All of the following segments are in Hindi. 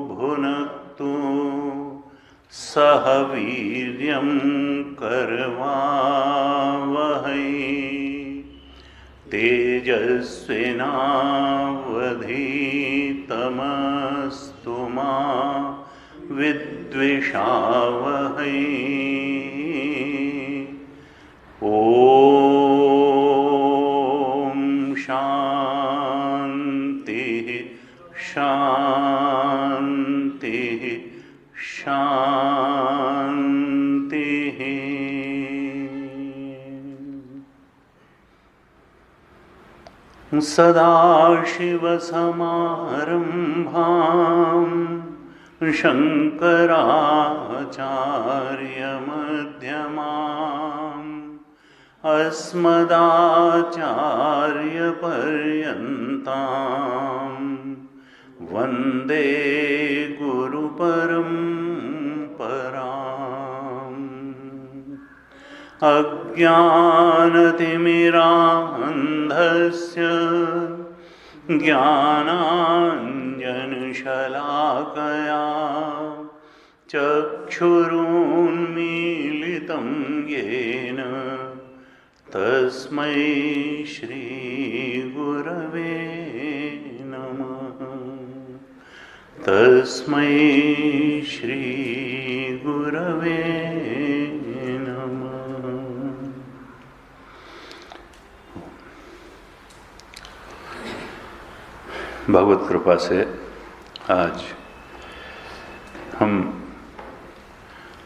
भुनक्तु सह वीर्यं करवावहै तेजस्विनावधीतमस्तु मा विद्विषावहै। ओम शांति शांति शांति। सदाशिवसमारम्भां शङ्कराचार्यमध्यमाम् अस्मदाचार्यपर्यन्तां वन्दे गुरुपरम्पराम्। अज्ञानतिमिरान्धस्य ज्ञानाञ्जनशलाकया चक्षुरुन्मीलितं येन तस्मै श्रीगुरवे नमः। तस्मै श्रीगुरवे नमः। भगवत कृपा से आज हम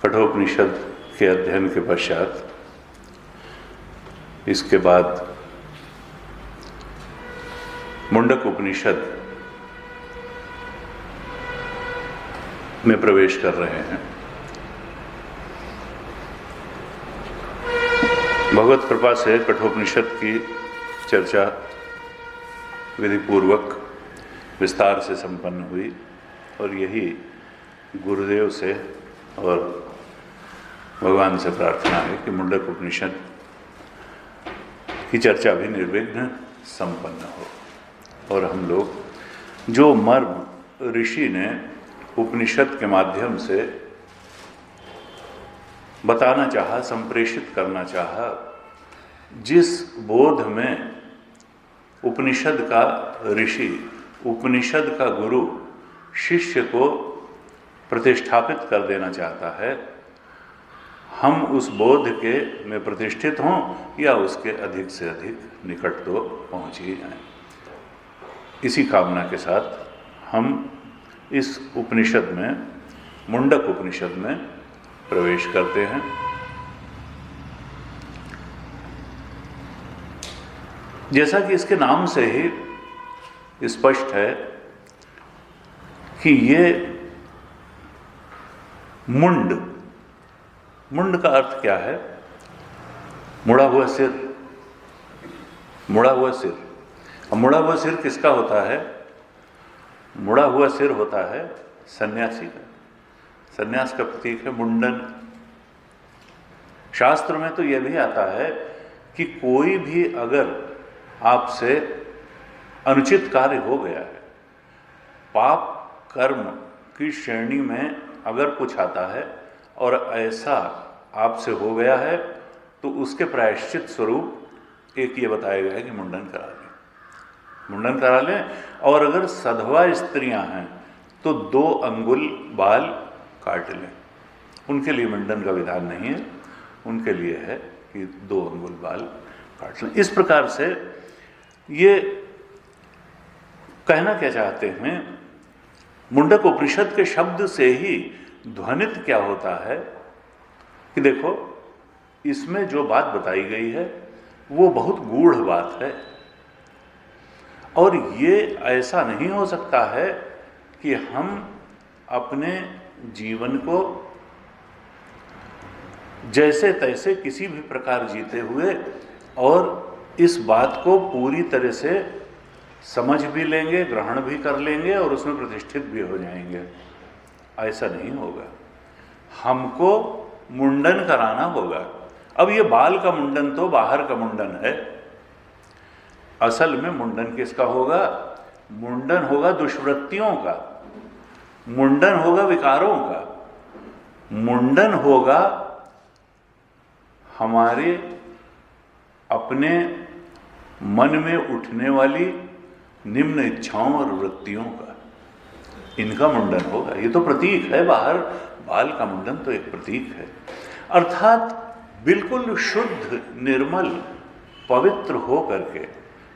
कठोपनिषद के अध्ययन के पश्चात इसके बाद मुंडक उपनिषद में प्रवेश कर रहे हैं। भगवत कृपा से कठोपनिषद की चर्चा विधिपूर्वक विस्तार से संपन्न हुई और यही गुरुदेव से और भगवान से प्रार्थना है कि मुंडक उपनिषद की चर्चा भी निर्विघ्न संपन्न हो और हम लोग जो मर्म ऋषि ने उपनिषद के माध्यम से बताना चाहा, संप्रेषित करना चाहा, जिस बोध में उपनिषद का ऋषि, उपनिषद का गुरु शिष्य को प्रतिष्ठापित कर देना चाहता है, हम उस बोध के में प्रतिष्ठित हों या उसके अधिक से अधिक निकट तो पहुँच ही जाएं। इसी कामना के साथ हम इस उपनिषद में, मुंडक उपनिषद में प्रवेश करते हैं। जैसा कि इसके नाम से ही स्पष्ट है कि ये मुंड का अर्थ क्या है? मुड़ा हुआ सिर, मुड़ा हुआ सिर। अब मुड़ा हुआ सिर किसका होता है? मुड़ा हुआ सिर होता है सन्यासी का। सन्यास का प्रतीक है मुंडन। शास्त्र में तो यह भी आता है कि कोई भी अगर आपसे अनुचित कार्य हो गया है, पाप कर्म की श्रेणी में अगर कुछ आता है और ऐसा आपसे हो गया है, तो उसके प्रायश्चित स्वरूप एक ये बताया गया है कि मुंडन करा लें, मुंडन करा लें। और अगर सधवा स्त्रियां हैं तो 2 अंगुल बाल काट लें। उनके लिए मुंडन का विधान नहीं है, उनके लिए है कि 2 अंगुल बाल काट लें। इस प्रकार से ये कहना क्या चाहते हैं? मुंडक उपनिषद के शब्द से ही ध्वनित क्या होता है कि देखो, इसमें जो बात बताई गई है वो बहुत गूढ़ बात है और ये ऐसा नहीं हो सकता है कि हम अपने जीवन को जैसे तैसे किसी भी प्रकार जीते हुए और इस बात को पूरी तरह से समझ भी लेंगे, ग्रहण भी कर लेंगे और उसमें प्रतिष्ठित भी हो जाएंगे। ऐसा नहीं होगा। हमको मुंडन कराना होगा। अब ये बाल का मुंडन तो बाहर का मुंडन है, असल में मुंडन किसका होगा? मुंडन होगा दुष्वृत्तियों का, मुंडन होगा विकारों का, मुंडन होगा हमारे अपने मन में उठने वाली निम्न इच्छाओं और वृत्तियों का, इनका मुंडन होगा। ये तो प्रतीक है, बाहर बाल का मुंडन तो एक प्रतीक है। अर्थात बिल्कुल शुद्ध निर्मल पवित्र हो करके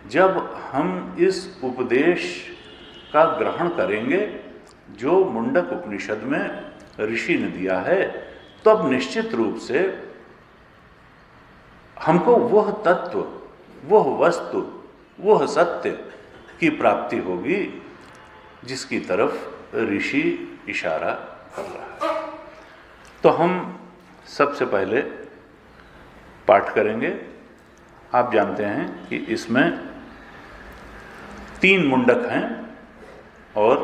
जब हम इस उपदेश का ग्रहण करेंगे जो मुंडक उपनिषद में ऋषि ने दिया है, तब निश्चित रूप से हमको वह तत्व, वह वस्तु, वह सत्य की प्राप्ति होगी जिसकी तरफ ऋषि इशारा कर रहा है। तो हम सबसे पहले पाठ करेंगे। आप जानते हैं कि इसमें 3 मुंडक हैं और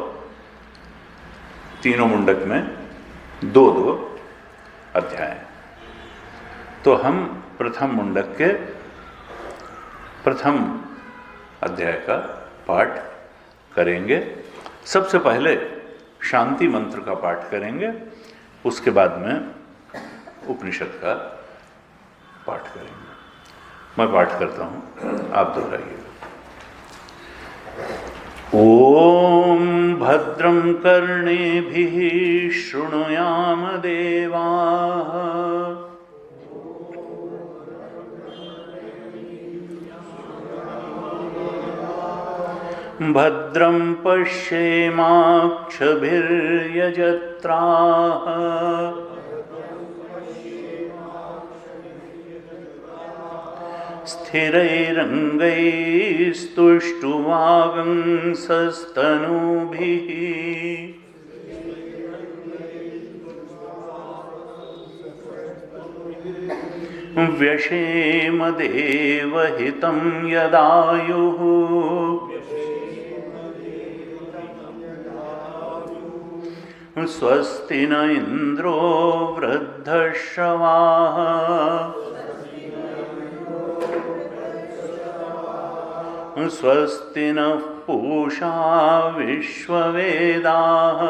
तीनों मुंडक में 2-2 अध्याय हैं। तो हम प्रथम मुंडक के प्रथम अध्याय का पाठ करेंगे। सबसे पहले शांति मंत्र का पाठ करेंगे, उसके बाद में उपनिषद का पाठ करेंगे। मैं पाठ करता हूँ, आप दोहराइएगा। ओम भद्रं कर्णेभिः शृणुयाम देवाः, भद्रं पश्येमाक्षभिर्यजत्राः, स्थिरैरङ्गैस्तुष्टुवागंसस्तनूभिः, व्यशेम देवहितं यदायुः, स्वस्ति न इंद्रो वृद्धश्रवाः, स्वस्ति नः पूषा विश्ववेदाः,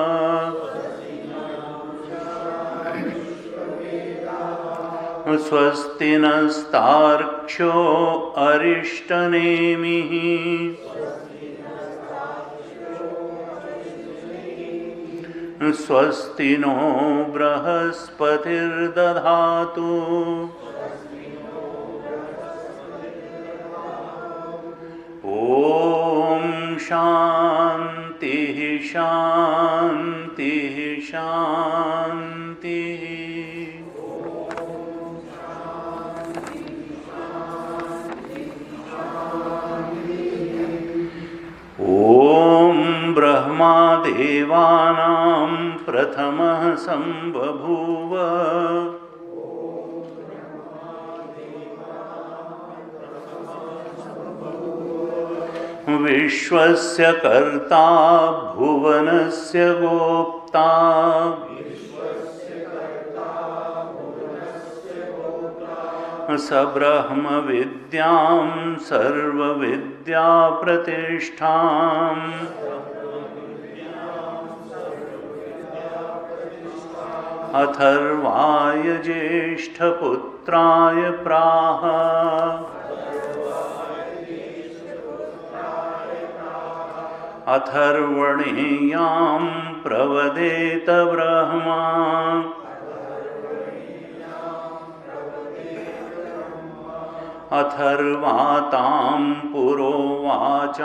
स्वस्ति नस्तार्क्ष्यो अरिष्टनेमिः, स्वस्ति नो बृहस्पतिर्दधातु, ओम शांतिः शांतिः शांतिः। ओम ब्रह्मा देवानां प्रथमः संबभूव, विश्वस्य कर्ता भुवनस्य गोप्ता, स ब्रह्म विद्यां सर्वविद्या प्रतिष्ठाम्, अथर्वाय ज्येष्ठपुत्राय प्राह, अथर्वणेयां प्रवदेत ब्रह्मा, अथर्वातां पुरोवाचाङ्गिरे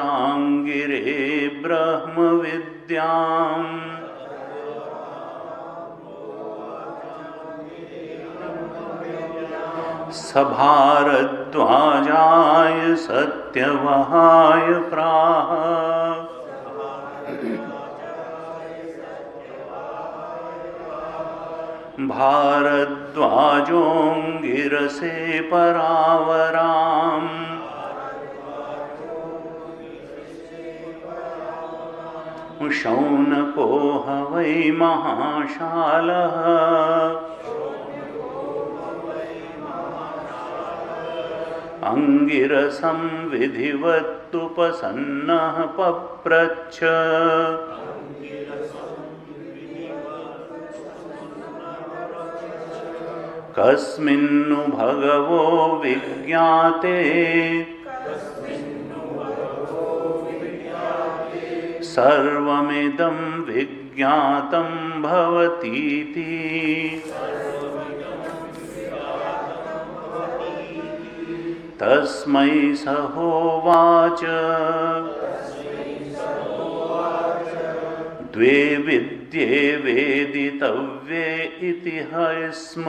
ब्रह्म विद्याम्, सभारद्वाजाय सत्यवहाय प्राह, भारद्वाजोऽङ्गिरसे परावराम्, शौनको ह वै महाशालः, अंगिरसं विधिवत्तुपसन्नः पप्रच्छ, कस्मिन्नु भगवो विज्ञाते सर्वमिदं विज्ञातं भवतीति। तस्मै स होवाच द्वे विद्ये वेदितव्ये इति स्म।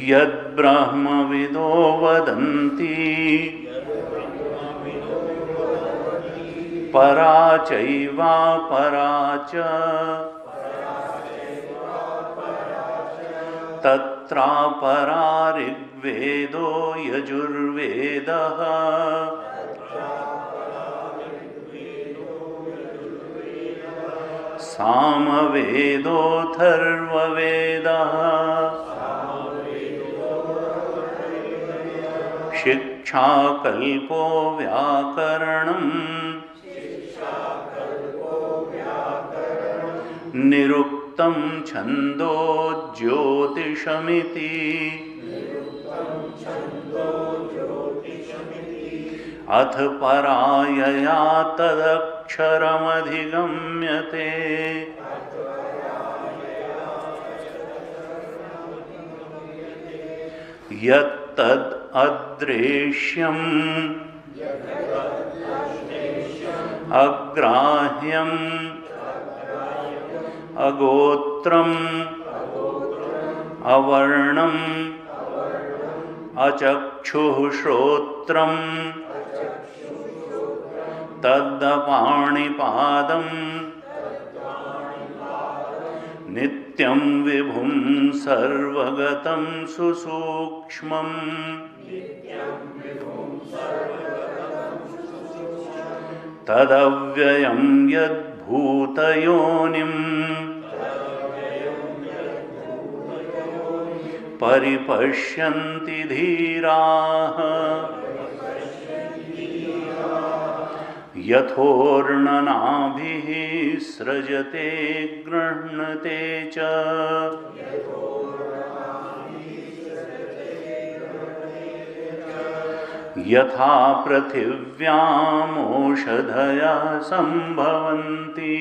यद्ब्रह्मविदो वदन्ति परा चैवापरा च तत्रापरा ऋग्वेदो यजुर्वेदः सामवेदोऽथर्ववेदः शिक्षाकल्पो व्याकरणम् निरुक्तं छन्दो ज्योतिषमिति। अथ परायया तदक्षरमधिगम्यते यत्तद् अदृश्यम् अग्राह्यम् अगोत्रम् अवर्णम् अचक्षुः श्रोत्रम् तदपाणिपादम् नित्यं विभुं सर्वगतं सुसूक्ष्मम् तदव्ययं यद्भूतयोनिम् परिपश्यन्ति धीराः यथोर्णनाभिः सृजते गृह्णते च यथा पृथिव्यामोषधयः सम्भवन्ति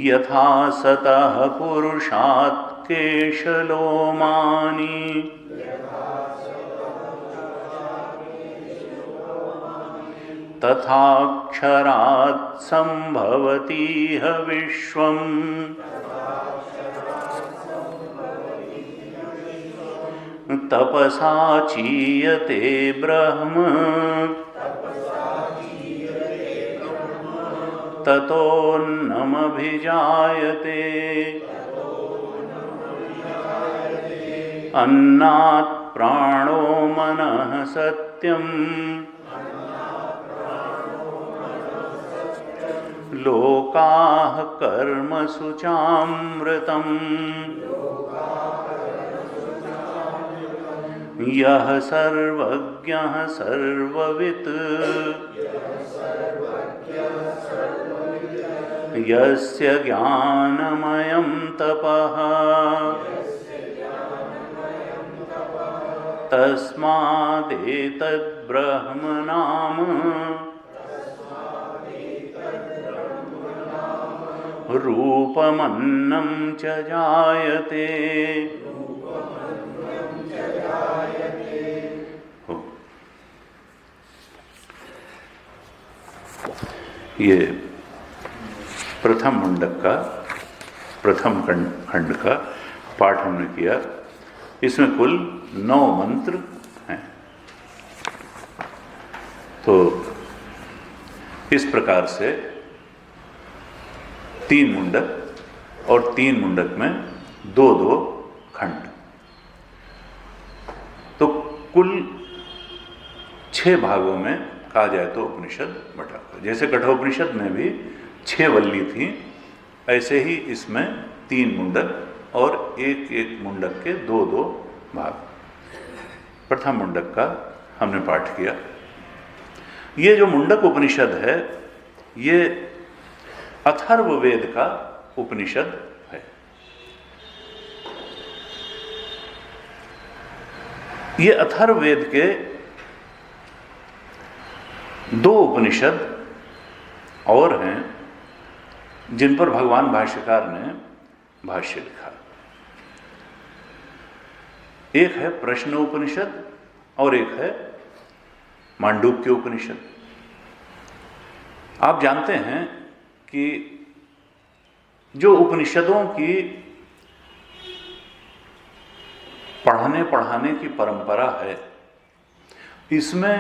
यथा सतः पुरुषात् केशलोमानि तथाक्षरात् सम्भवतीह विश्वम् तपसा चीयते ब्रह्म ततोऽन्नमभिजायते अन्नात् प्राणो मनः सत्यम् लोकाः कर्मसु चामृतम् यः सर्वज्ञः सर्ववित् यस्य ज्ञानमयं तपः तस्मादेतद्ब्रह्म नाम रूपमन्नं च जायते। ये प्रथम मुंडक का प्रथम खंड का पाठ हमने किया। इसमें कुल 9 मंत्र हैं। तो इस प्रकार से 3 मुंडक और 3 मुंडक में 2-2 खंड, तो कुल 6 भागों में कहा जाए तो उपनिषद बटा हुआ। जैसे कठोपनिषद में भी 6 वल्ली थी, ऐसे ही इसमें 3 मुंडक और एक मुंडक के 2-2 भाग। प्रथम मुंडक का हमने पाठ किया। ये जो मुंडक उपनिषद है ये अथर्ववेद का उपनिषद है। ये अथर्ववेद के 2 उपनिषद और हैं जिन पर भगवान भाष्यकार ने भाष्य लिखा। एक है प्रश्न उपनिषद और एक है मांडूक्य उपनिषद। आप जानते हैं कि जो उपनिषदों की पढ़ने पढ़ाने की परंपरा है, इसमें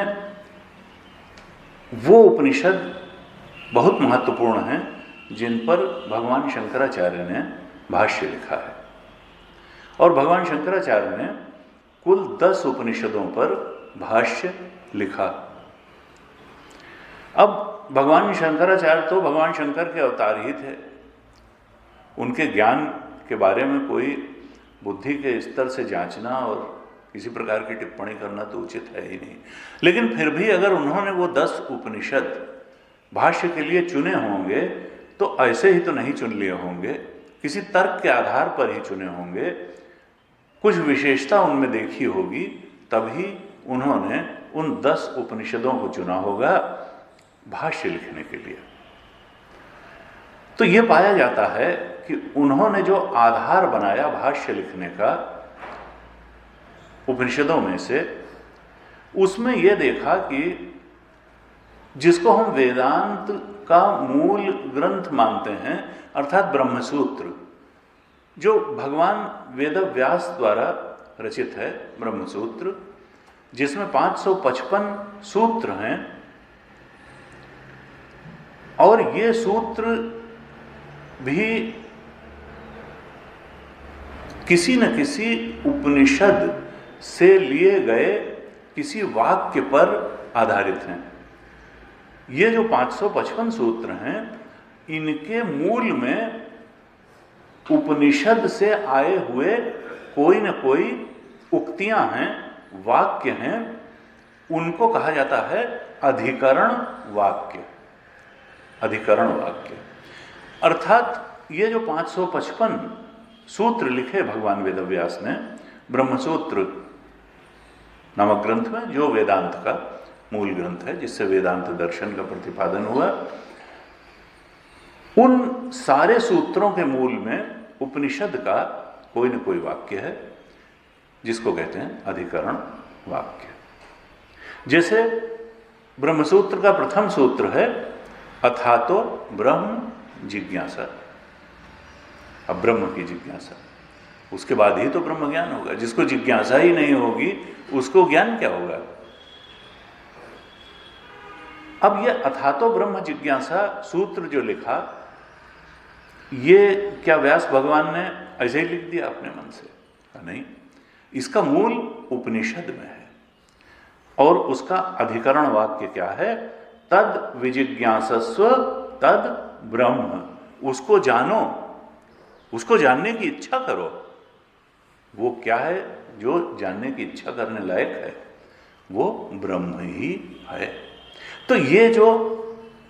वो उपनिषद बहुत महत्वपूर्ण हैं जिन पर भगवान शंकराचार्य ने भाष्य लिखा है। और भगवान शंकराचार्य ने कुल 10 उपनिषदों पर भाष्य लिखा। अब भगवान शंकराचार्य तो भगवान शंकर के अवतार ही थे, उनके ज्ञान के बारे में कोई बुद्धि के स्तर से जांचना और किसी प्रकार की टिप्पणी करना तो उचित है ही नहीं। लेकिन फिर भी अगर उन्होंने वो 10 उपनिषद भाष्य के लिए चुने होंगे तो ऐसे ही तो नहीं चुन लिए होंगे, किसी तर्क के आधार पर ही चुने होंगे, कुछ विशेषता उनमें देखी होगी, तभी उन्होंने उन 10 उपनिषदों को चुना होगा भाष्य लिखने के लिए। तो ये पाया जाता है कि उन्होंने जो आधार बनाया भाष्य लिखने का उपनिषदों में से, उसमें यह देखा कि जिसको हम वेदांत का मूल ग्रंथ मानते हैं, अर्थात ब्रह्मसूत्र, जो भगवान वेदव्यास द्वारा रचित है, ब्रह्मसूत्र, जिसमें 555 सूत्र हैं, और ये सूत्र भी किसी न किसी उपनिषद से लिए गए किसी वाक्य पर आधारित हैं। ये जो 555 सूत्र हैं, इनके मूल में उपनिषद से आए हुए कोई न कोई उक्तियां हैं, वाक्य हैं, उनको कहा जाता है अधिकरण वाक्य। अधिकरण वाक्य अर्थात ये जो 555 सूत्र लिखे भगवान वेदव्यास ने ब्रह्मसूत्र नामक ग्रंथ में, जो वेदांत का मूल ग्रंथ है, जिससे वेदांत दर्शन का प्रतिपादन हुआ, उन सारे सूत्रों के मूल में उपनिषद का कोई न कोई वाक्य है जिसको कहते हैं अधिकरण वाक्य। जैसे ब्रह्मसूत्र का प्रथम सूत्र है अथातो ब्रह्म जिज्ञासा। अब ब्रह्म की जिज्ञासा, उसके बाद ही तो ब्रह्म ज्ञान होगा। जिसको जिज्ञासा ही नहीं होगी उसको ज्ञान क्या होगा। अब ये अथातो ब्रह्म जिज्ञासा सूत्र जो लिखा, ये क्या व्यास भगवान ने ऐसे ही लिख दिया अपने मन से? नहीं, इसका मूल उपनिषद में है। और उसका अधिकरण वाक्य क्या है? तद विजिज्ञासस्व तद ब्रह्म। उसको जानो, उसको जानने की इच्छा करो। वो क्या है जो जानने की इच्छा करने लायक है? वो ब्रह्म ही है। तो ये जो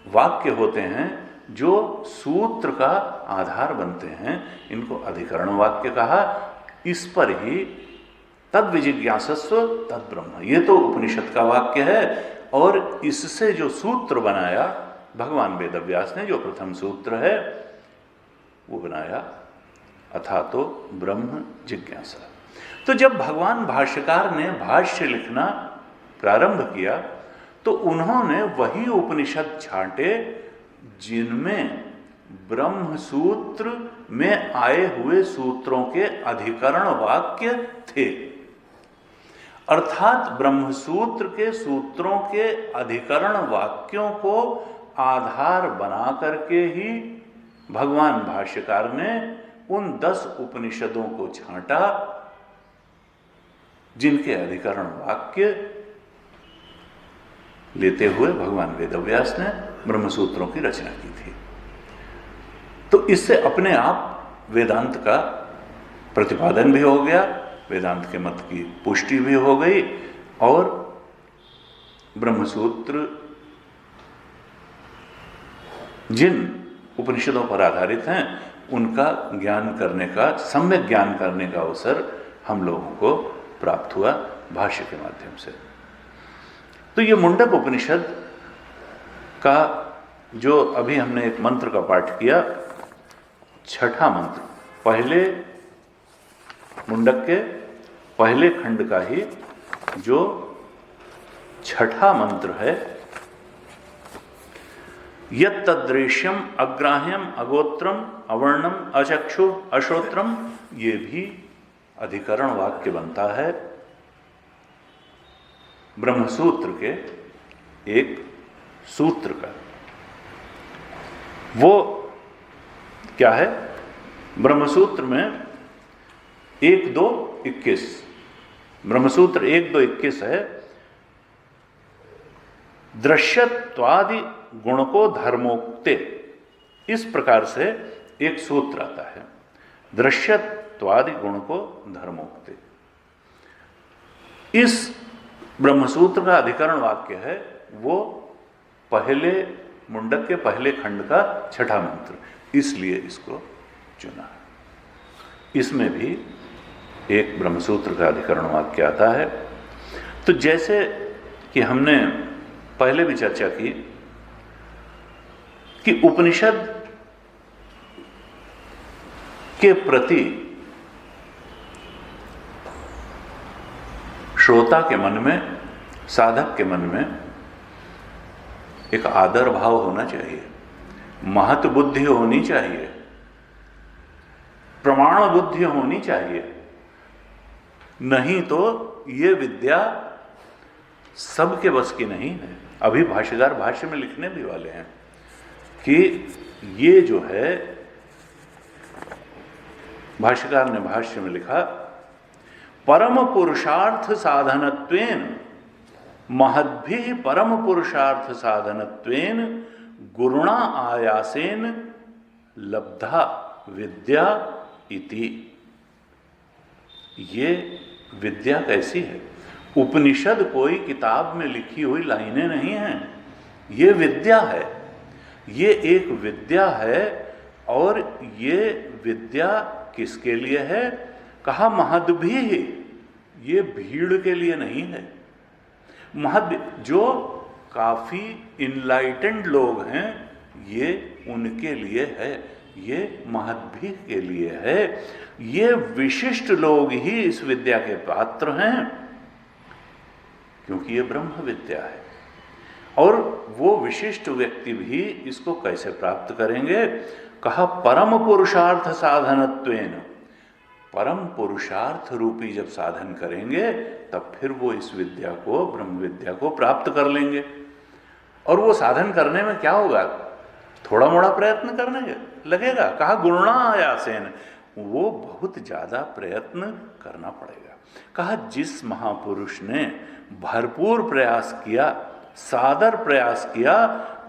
वाक्य होते हैं, जो सूत्र का आधार बनते हैं, इनको अधिकरण वाक्य कहा। इस पर ही तद विजिज्ञासस्व तद ब्रह्म, ये तो उपनिषद का वाक्य है। और इससे जो सूत्र बनाया भगवान वेदव्यास ने, जो प्रथम सूत्र है, वो बनाया अथातो ब्रह्म जिज्ञासा। तो जब भगवान भाष्यकार ने भाष्य लिखना प्रारंभ किया तो उन्होंने वही उपनिषद छांटे जिनमें ब्रह्म सूत्र में आए हुए सूत्रों के अधिकरण वाक्य थे। अर्थात ब्रह्मसूत्र के सूत्रों के अधिकरण वाक्यों को आधार बना करके ही भगवान भाष्यकार ने उन 10 उपनिषदों को छांटा जिनके अधिकरण वाक्य लेते हुए भगवान वेदव्यास ने ब्रह्मसूत्रों की रचना की थी। तो इससे अपने आप वेदांत का प्रतिपादन भी हो गया, वेदांत के मत की पुष्टि भी हो गई, और ब्रह्मसूत्र जिन उपनिषदों पर आधारित हैं उनका ज्ञान करने का, सम्यक ज्ञान करने का अवसर हम लोगों को प्राप्त हुआ भाष्य के माध्यम से। तो ये मुंडक उपनिषद का जो अभी हमने एक मंत्र का पाठ किया, छठा मंत्र, पहले मुंडक के पहले खंड का ही जो छठा मंत्र है, यत्तदृश्यम अग्राह्यम अगोत्रम अवर्णम अचक्षु अश्रोत्रम, ये भी अधिकरण वाक्य बनता है ब्रह्मसूत्र के एक सूत्र का। वो क्या है? ब्रह्मसूत्र में 1-2-21, ब्रह्मसूत्र 1-2-21 है। दृश्यत्वादि गुण को धर्मोक्ते, इस प्रकार से एक सूत्र आता है, दृश्यत्वादि गुण को धर्मोक्ते। इस ब्रह्मसूत्र का अधिकरण वाक्य है वो पहले मुंडक के पहले खंड का छठा मंत्र, इसलिए इसको चुना। इसमें भी एक ब्रह्मसूत्र का अधिकरण वाक्य आता है। तो जैसे कि हमने पहले भी चर्चा की कि उपनिषद के प्रति श्रोता के मन में, साधक के मन में एक आदर भाव होना चाहिए, महत्व बुद्धि होनी चाहिए, प्रमाण बुद्धि होनी चाहिए। नहीं तो ये विद्या सबके बस की नहीं है। अभी भाष्यकार भाष्य में लिखने भी वाले हैं कि ये जो है, भाष्यकार ने भाष्य में लिखा, परम पुरुषार्थ साधनत्वेन महद्भिः परम पुरुषार्थ साधनत्वेन गुरुणा आयासेन लब्धा विद्या इति। ये विद्या कैसी है? उपनिषद कोई किताब में लिखी हुई लाइनें नहीं हैं, ये विद्या है, ये एक विद्या है। और ये विद्या किसके लिए है? कहा महद्भिः, ये भीड़ के लिए नहीं है। महद् जो काफी इनलाइटेंड लोग हैं, ये उनके लिए है, ये महद्भिः के लिए है। ये विशिष्ट लोग ही इस विद्या के पात्र हैं, क्योंकि ये ब्रह्म विद्या है। और वो विशिष्ट व्यक्ति भी इसको कैसे प्राप्त करेंगे? कहा परम पुरुषार्थ साधनत्वेन, परम पुरुषार्थ रूपी जब साधन करेंगे तब फिर वो इस विद्या को, ब्रह्म विद्या को प्राप्त कर लेंगे। और वो साधन करने में क्या होगा? थोड़ा मोड़ा प्रयत्न करने लगेगा। कहा गुरुणा आयासेन, वो बहुत ज्यादा प्रयत्न करना पड़ेगा। कहा जिस महापुरुष ने भरपूर प्रयास किया, सादर प्रयास किया,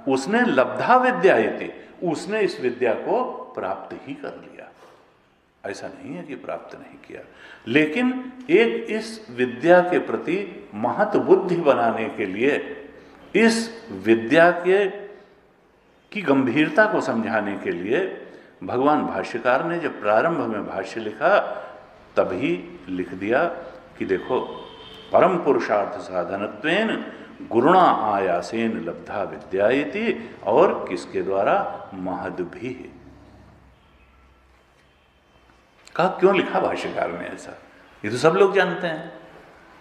उसने लब्धा विद्या इति, उसने इस विद्या को प्राप्त ही कर लिया। ऐसा नहीं है कि प्राप्त नहीं किया, लेकिन एक इस विद्या के प्रति महत्व बुद्धि बनाने के लिए, इस विद्या की गंभीरता को समझाने के लिए भगवान भाष्यकार ने जब प्रारंभ में भाष्य लिखा तभी लिख दिया कि देखो, परम पुरुषार्थ साधनत्वेन गुरुणा आयासेन लब्धा विद्या इति, और किसके द्वारा? महद्भिः। कहा क्यों लिखा भाष्यकार ने ऐसा? ये तो सब लोग जानते हैं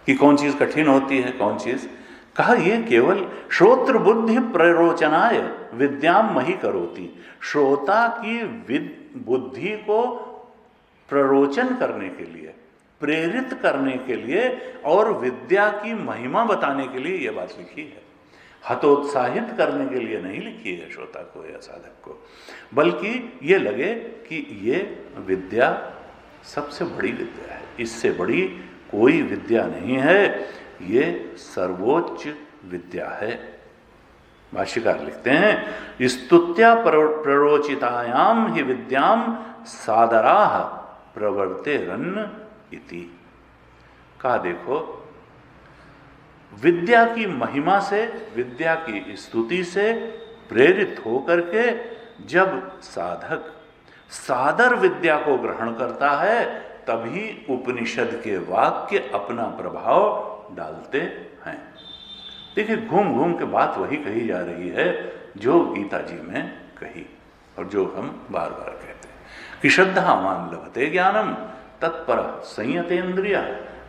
कि कौन चीज कठिन होती है, कौन चीज। कहा ये केवल श्रोत्र बुद्धि प्ररोचनाय विद्याम मही करोति, श्रोता की बुद्धि को प्ररोचन करने के लिए, प्रेरित करने के लिए और विद्या की महिमा बताने के लिए यह बात लिखी है। हतोत्साहित करने के लिए नहीं लिखी है श्रोता को या साधक को, बल्कि ये लगे कि ये विद्या सबसे बड़ी विद्या है, इससे बड़ी कोई विद्या नहीं है, ये सर्वोच्च विद्या है। भाष्यकार लिखते हैं, स्तुत्या प्ररोचितायाम ही विद्याम सादराः प्रवर्तेरन् इति। कहा देखो, विद्या की महिमा से, विद्या की स्तुति से प्रेरित होकर के जब साधक सादर विद्या को ग्रहण करता है तभी उपनिषद के वाक्य अपना प्रभाव डालते हैं। देखिए, घूम घूम के बात वही कही जा रही है जो गीता जी में कही और जो हम बार बार कहते हैं कि श्रद्धावान लभते ज्ञानम तत्पर संयतेन्द्रिया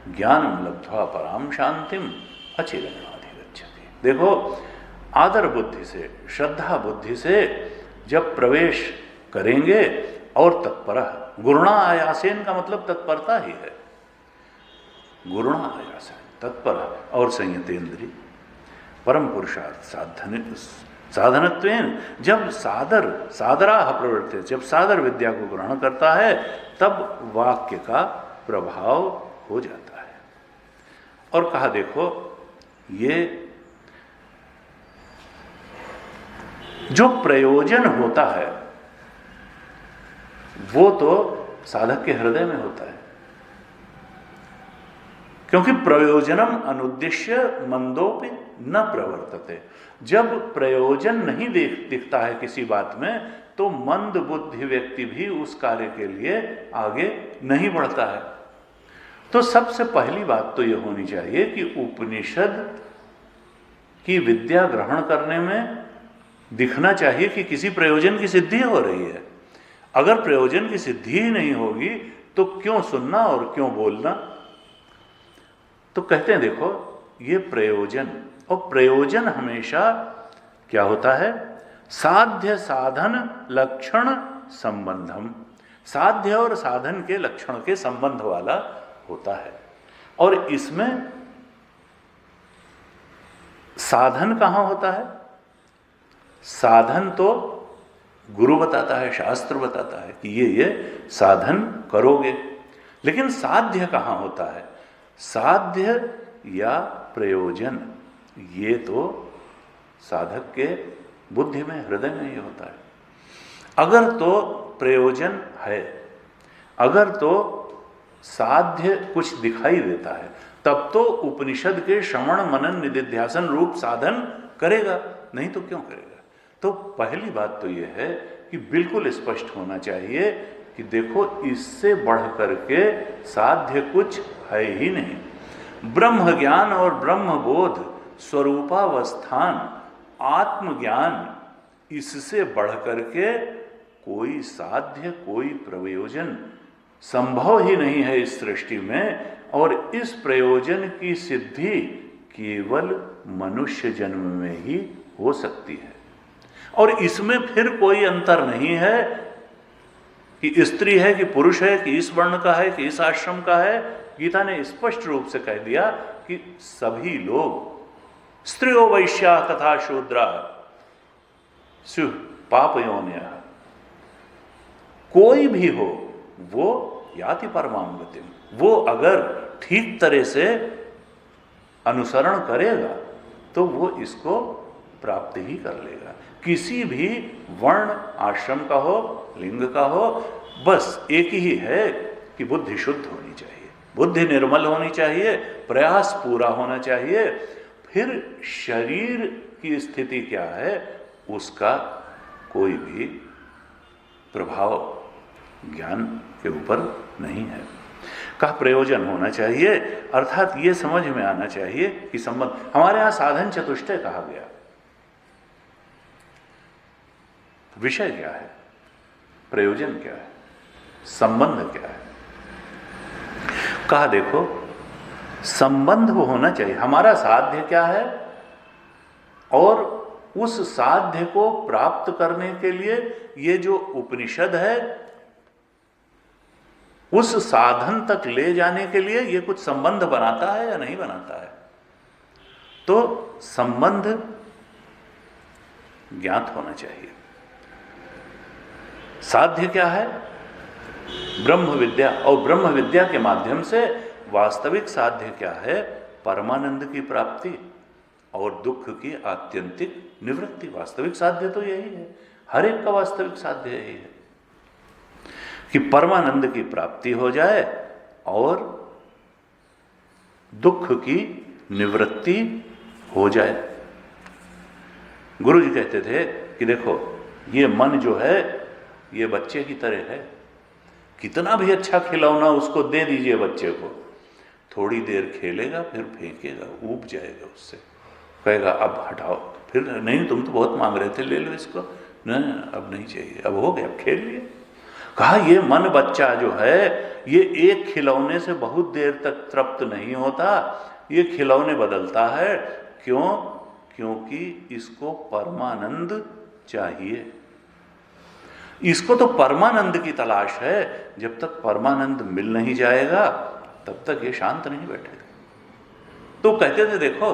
ज्ञानम लब्ध्वा पराम शांतिम अचिरेणाधिगच्छति। देखो, आदर बुद्धि से, श्रद्धा बुद्धि से जब प्रवेश करेंगे और तत्पर, गुरुणा आयासेन का मतलब तत्परता ही है, गुरुणा आयासेन तत्पर और संयतेन्द्रिय परम पुरुषार्थ साधनत्वेन, जब सादराह प्रवृत्ति, जब सादर विद्या को ग्रहण करता है तब वाक्य का प्रभाव हो जाता है। और कहा देखो, ये जो प्रयोजन होता है वो तो साधक के हृदय में होता है, क्योंकि प्रयोजनम अनुद्देश्य मंदोपि न प्रवर्तते। जब प्रयोजन नहीं दिखता है किसी बात में तो मंद बुद्धि व्यक्ति भी उस कार्य के लिए आगे नहीं बढ़ता है। तो सबसे पहली बात तो यह होनी चाहिए कि उपनिषद की विद्या ग्रहण करने में दिखना चाहिए कि किसी प्रयोजन की सिद्धि हो रही है। अगर प्रयोजन की सिद्धि ही नहीं होगी तो क्यों सुनना और क्यों बोलना। तो कहते हैं देखो, ये प्रयोजन, और प्रयोजन हमेशा क्या होता है, साध्य साधन लक्षण संबंधम, साध्य और साधन के लक्षण के संबंध वाला होता है। और इसमें साधन कहां होता है, साधन तो गुरु बताता है, शास्त्र बताता है कि ये साधन करोगे, लेकिन साध्य कहां होता है, साध्य या प्रयोजन ये तो साधक के बुद्धि में, हृदय में ही होता है। अगर तो प्रयोजन है, अगर तो साध्य कुछ दिखाई देता है, तब तो उपनिषद के श्रवण मनन निधिध्यासन रूप साधन करेगा, नहीं तो क्यों करेगा। तो पहली बात तो यह है कि बिल्कुल स्पष्ट होना चाहिए कि देखो, इससे बढ़ करके साध्य कुछ है ही नहीं। ब्रह्म ज्ञान और ब्रह्म बोध, स्वरूपावस्थान, आत्मज्ञान, इससे बढ़ करके कोई साध्य, कोई प्रयोजन संभव ही नहीं है इस सृष्टि में। और इस प्रयोजन की सिद्धि केवल मनुष्य जन्म में ही हो सकती है। और इसमें फिर कोई अंतर नहीं है कि स्त्री है कि पुरुष है, कि इस वर्ण का है कि इस आश्रम का है। गीता ने स्पष्ट रूप से कह दिया कि सभी लोग, स्त्रियो वैश्या तथा शूद्रा स्यु पापयोन्यः, कोई भी हो वो याति परमां गतिम, वो अगर ठीक तरह से अनुसरण करेगा तो वो इसको प्राप्त ही कर लेगा। किसी भी वर्ण आश्रम का हो, लिंग का हो, बस एक ही है कि बुद्धि शुद्ध होनी चाहिए, बुद्धि निर्मल होनी चाहिए, प्रयास पूरा होना चाहिए। फिर शरीर की स्थिति क्या है उसका कोई भी प्रभाव ज्ञान के ऊपर नहीं है। का प्रयोजन होना चाहिए, अर्थात ये समझ में आना चाहिए कि संबंध, हमारे यहां साधन चतुष्टय कहा गया, विषय क्या है, प्रयोजन क्या है, संबंध क्या है। कहा देखो, संबंध वो होना चाहिए, हमारा साध्य क्या है और उस साध्य को प्राप्त करने के लिए ये जो उपनिषद है उस साधन तक ले जाने के लिए ये कुछ संबंध बनाता है या नहीं बनाता है। तो संबंध ज्ञात होना चाहिए। साध्य क्या है, ब्रह्म विद्या, और ब्रह्म विद्या के माध्यम से वास्तविक साध्य क्या है, परमानंद की प्राप्ति और दुख की आत्यंतिक निवृत्ति। वास्तविक साध्य तो यही है, हर एक का वास्तविक साध्य यही है कि परमानंद की प्राप्ति हो जाए और दुख की निवृत्ति हो जाए। गुरु जी कहते थे कि देखो ये मन जो है ये बच्चे की तरह है, कितना भी अच्छा खिलौना उसको दे दीजिए बच्चे को, थोड़ी देर खेलेगा फिर फेंकेगा, ऊब जाएगा उससे, कहेगा अब हटाओ, फिर नहीं तुम तो बहुत मांग रहे थे, ले लो इसको, नहीं अब नहीं चाहिए, अब हो गया, अब खेल लिए। कहा ये मन बच्चा जो है ये एक खिलौने से बहुत देर तक तृप्त नहीं होता, ये खिलौने बदलता है। क्यों? क्योंकि इसको परमानंद चाहिए, इसको तो परमानंद की तलाश है। जब तक परमानंद मिल नहीं जाएगा तब तक ये शांत नहीं बैठेगा। तो कहते थे देखो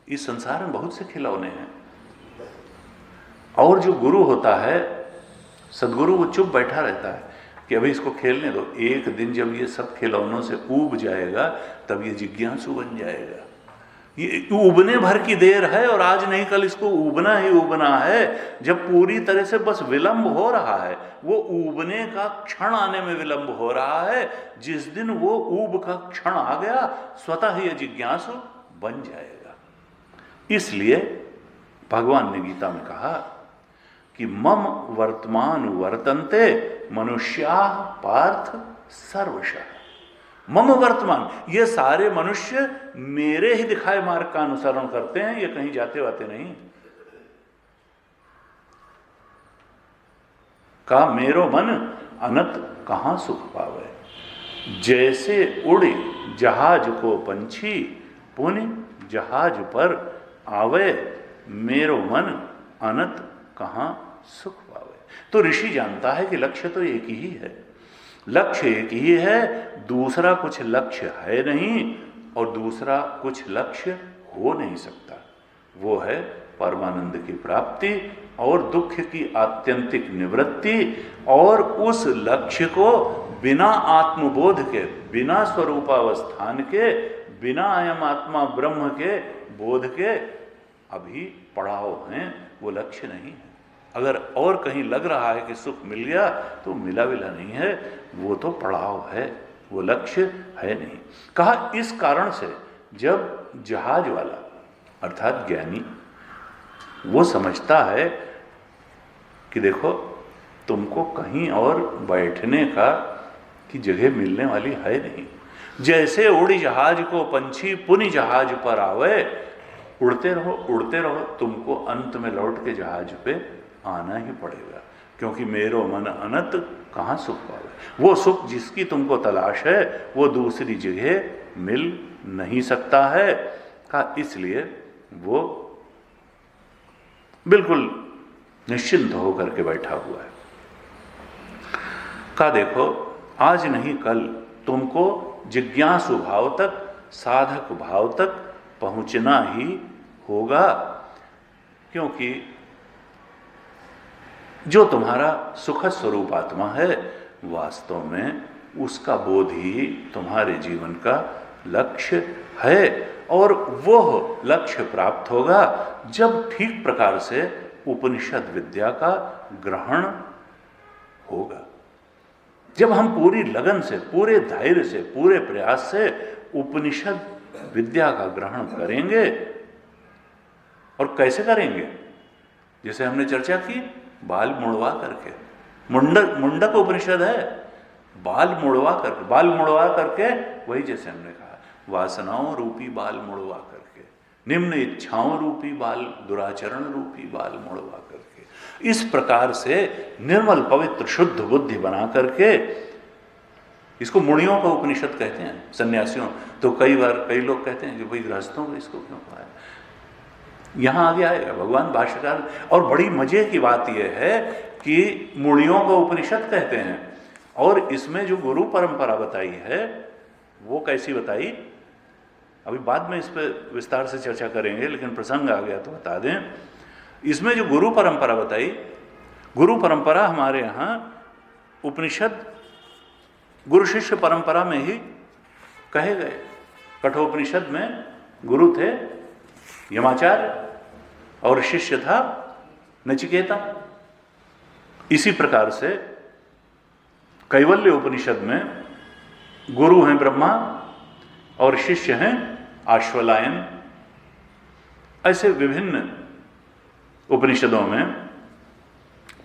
इस संसार में बहुत से खिलौने हैं, और जो गुरु होता है सदगुरु वो चुप बैठा रहता है कि अभी इसको खेलने दो, एक दिन जब ये सब खिलौनों से ऊब जाएगा तब ये जिज्ञासु बन जाएगा। ये उबने भर की देर है और आज नहीं कल इसको उबना ही उबना है। जब पूरी तरह से बस विलंब हो रहा है, वो उबने का क्षण आने में विलंब हो रहा है, जिस दिन वो ऊब का क्षण आ गया स्वतः ही जिज्ञासु बन जाएगा। इसलिए भगवान ने गीता में कहा कि मम वर्तमान वर्तन्ते मनुष्या पार्थ सर्वशः। मम वर्तमान, ये सारे मनुष्य मेरे ही दिखाए मार्ग का अनुसरण करते हैं, ये कहीं जाते वाते नहीं। का मेरो मन अनत कहां सुख पावे, जैसे उड़े जहाज को पंछी पुण्य जहाज पर आवे, मेरो मन अनत कहां सुख पावे। तो ऋषि जानता है कि लक्ष्य तो एक ही है, लक्ष्य एक ही है, दूसरा कुछ लक्ष्य है नहीं और दूसरा कुछ लक्ष्य हो नहीं सकता। वो है परमानंद की प्राप्ति और दुख की आत्यंतिक निवृत्ति। और उस लक्ष्य को बिना आत्मबोध के, बिना स्वरूपावस्थान के, बिना अयम आत्मा ब्रह्म के बोध के अभी पड़ाव हैं, वो लक्ष्य नहीं है। अगर और कहीं लग रहा है कि सुख मिल गया तो मिला विला नहीं है, वो तो पड़ाव है, वो लक्ष्य है नहीं। कहा इस कारण से जब जहाज वाला अर्थात ज्ञानी वो समझता है कि देखो तुमको कहीं और बैठने का की जगह मिलने वाली है नहीं, जैसे उड़ी जहाज को पंछी पुनि जहाज पर आवे, उड़ते रहो, तुमको अंत में लौट के जहाज पे आना ही पड़ेगा, क्योंकि मेरो मन अनंत कहाँ सुख पावे। वो सुख जिसकी तुमको तलाश है वो दूसरी जगह मिल नहीं सकता है। कहा इसलिए वो बिल्कुल निश्चिंत होकर के बैठा हुआ है। कहा देखो आज नहीं कल तुमको जिज्ञासु भाव तक, साधक भाव तक पहुंचना ही होगा, क्योंकि जो तुम्हारा सुखद स्वरूप आत्मा है वास्तव में उसका बोध ही तुम्हारे जीवन का लक्ष्य है। और वह लक्ष्य प्राप्त होगा जब ठीक प्रकार से उपनिषद विद्या का ग्रहण होगा। जब हम पूरी लगन से, पूरे धैर्य से, पूरे प्रयास से उपनिषद विद्या का ग्रहण करेंगे। और कैसे करेंगे? जैसे हमने चर्चा की, बाल मुड़वा करके, मुंडक उपनिषद है, बाल मुड़वा करके वही जैसे हमने कहा वासनाओं रूपी बाल मुड़वा करके, निम्न इच्छाओं रूपी बाल, दुराचरण रूपी बाल मुड़वा करके, इस प्रकार से निर्मल पवित्र शुद्ध बुद्धि बना करके, इसको मुनियों का उपनिषद कहते हैं, सन्यासियों। तो कई बार कई लोग कहते हैं कि भाई गृहस्थों को इसको क्यों कहा है, यहां आगे आएगा भगवान भाष्यकार। और बड़ी मजे की बात यह है कि मुनियों का उपनिषद कहते हैं, और इसमें जो गुरु परंपरा बताई है वो कैसी बताई, अभी बाद में इस पर विस्तार से चर्चा करेंगे, लेकिन प्रसंग आ गया तो बता दें। इसमें जो गुरु परंपरा बताई, गुरु परंपरा हमारे यहाँ उपनिषद गुरु शिष्य परंपरा में ही कहे गए। कठोपनिषद में गुरु थे यमाचार्य और शिष्य था नचिकेता। इसी प्रकार से कैवल्य उपनिषद में गुरु हैं ब्रह्मा और शिष्य हैं अश्वलायन। ऐसे विभिन्न उपनिषदों में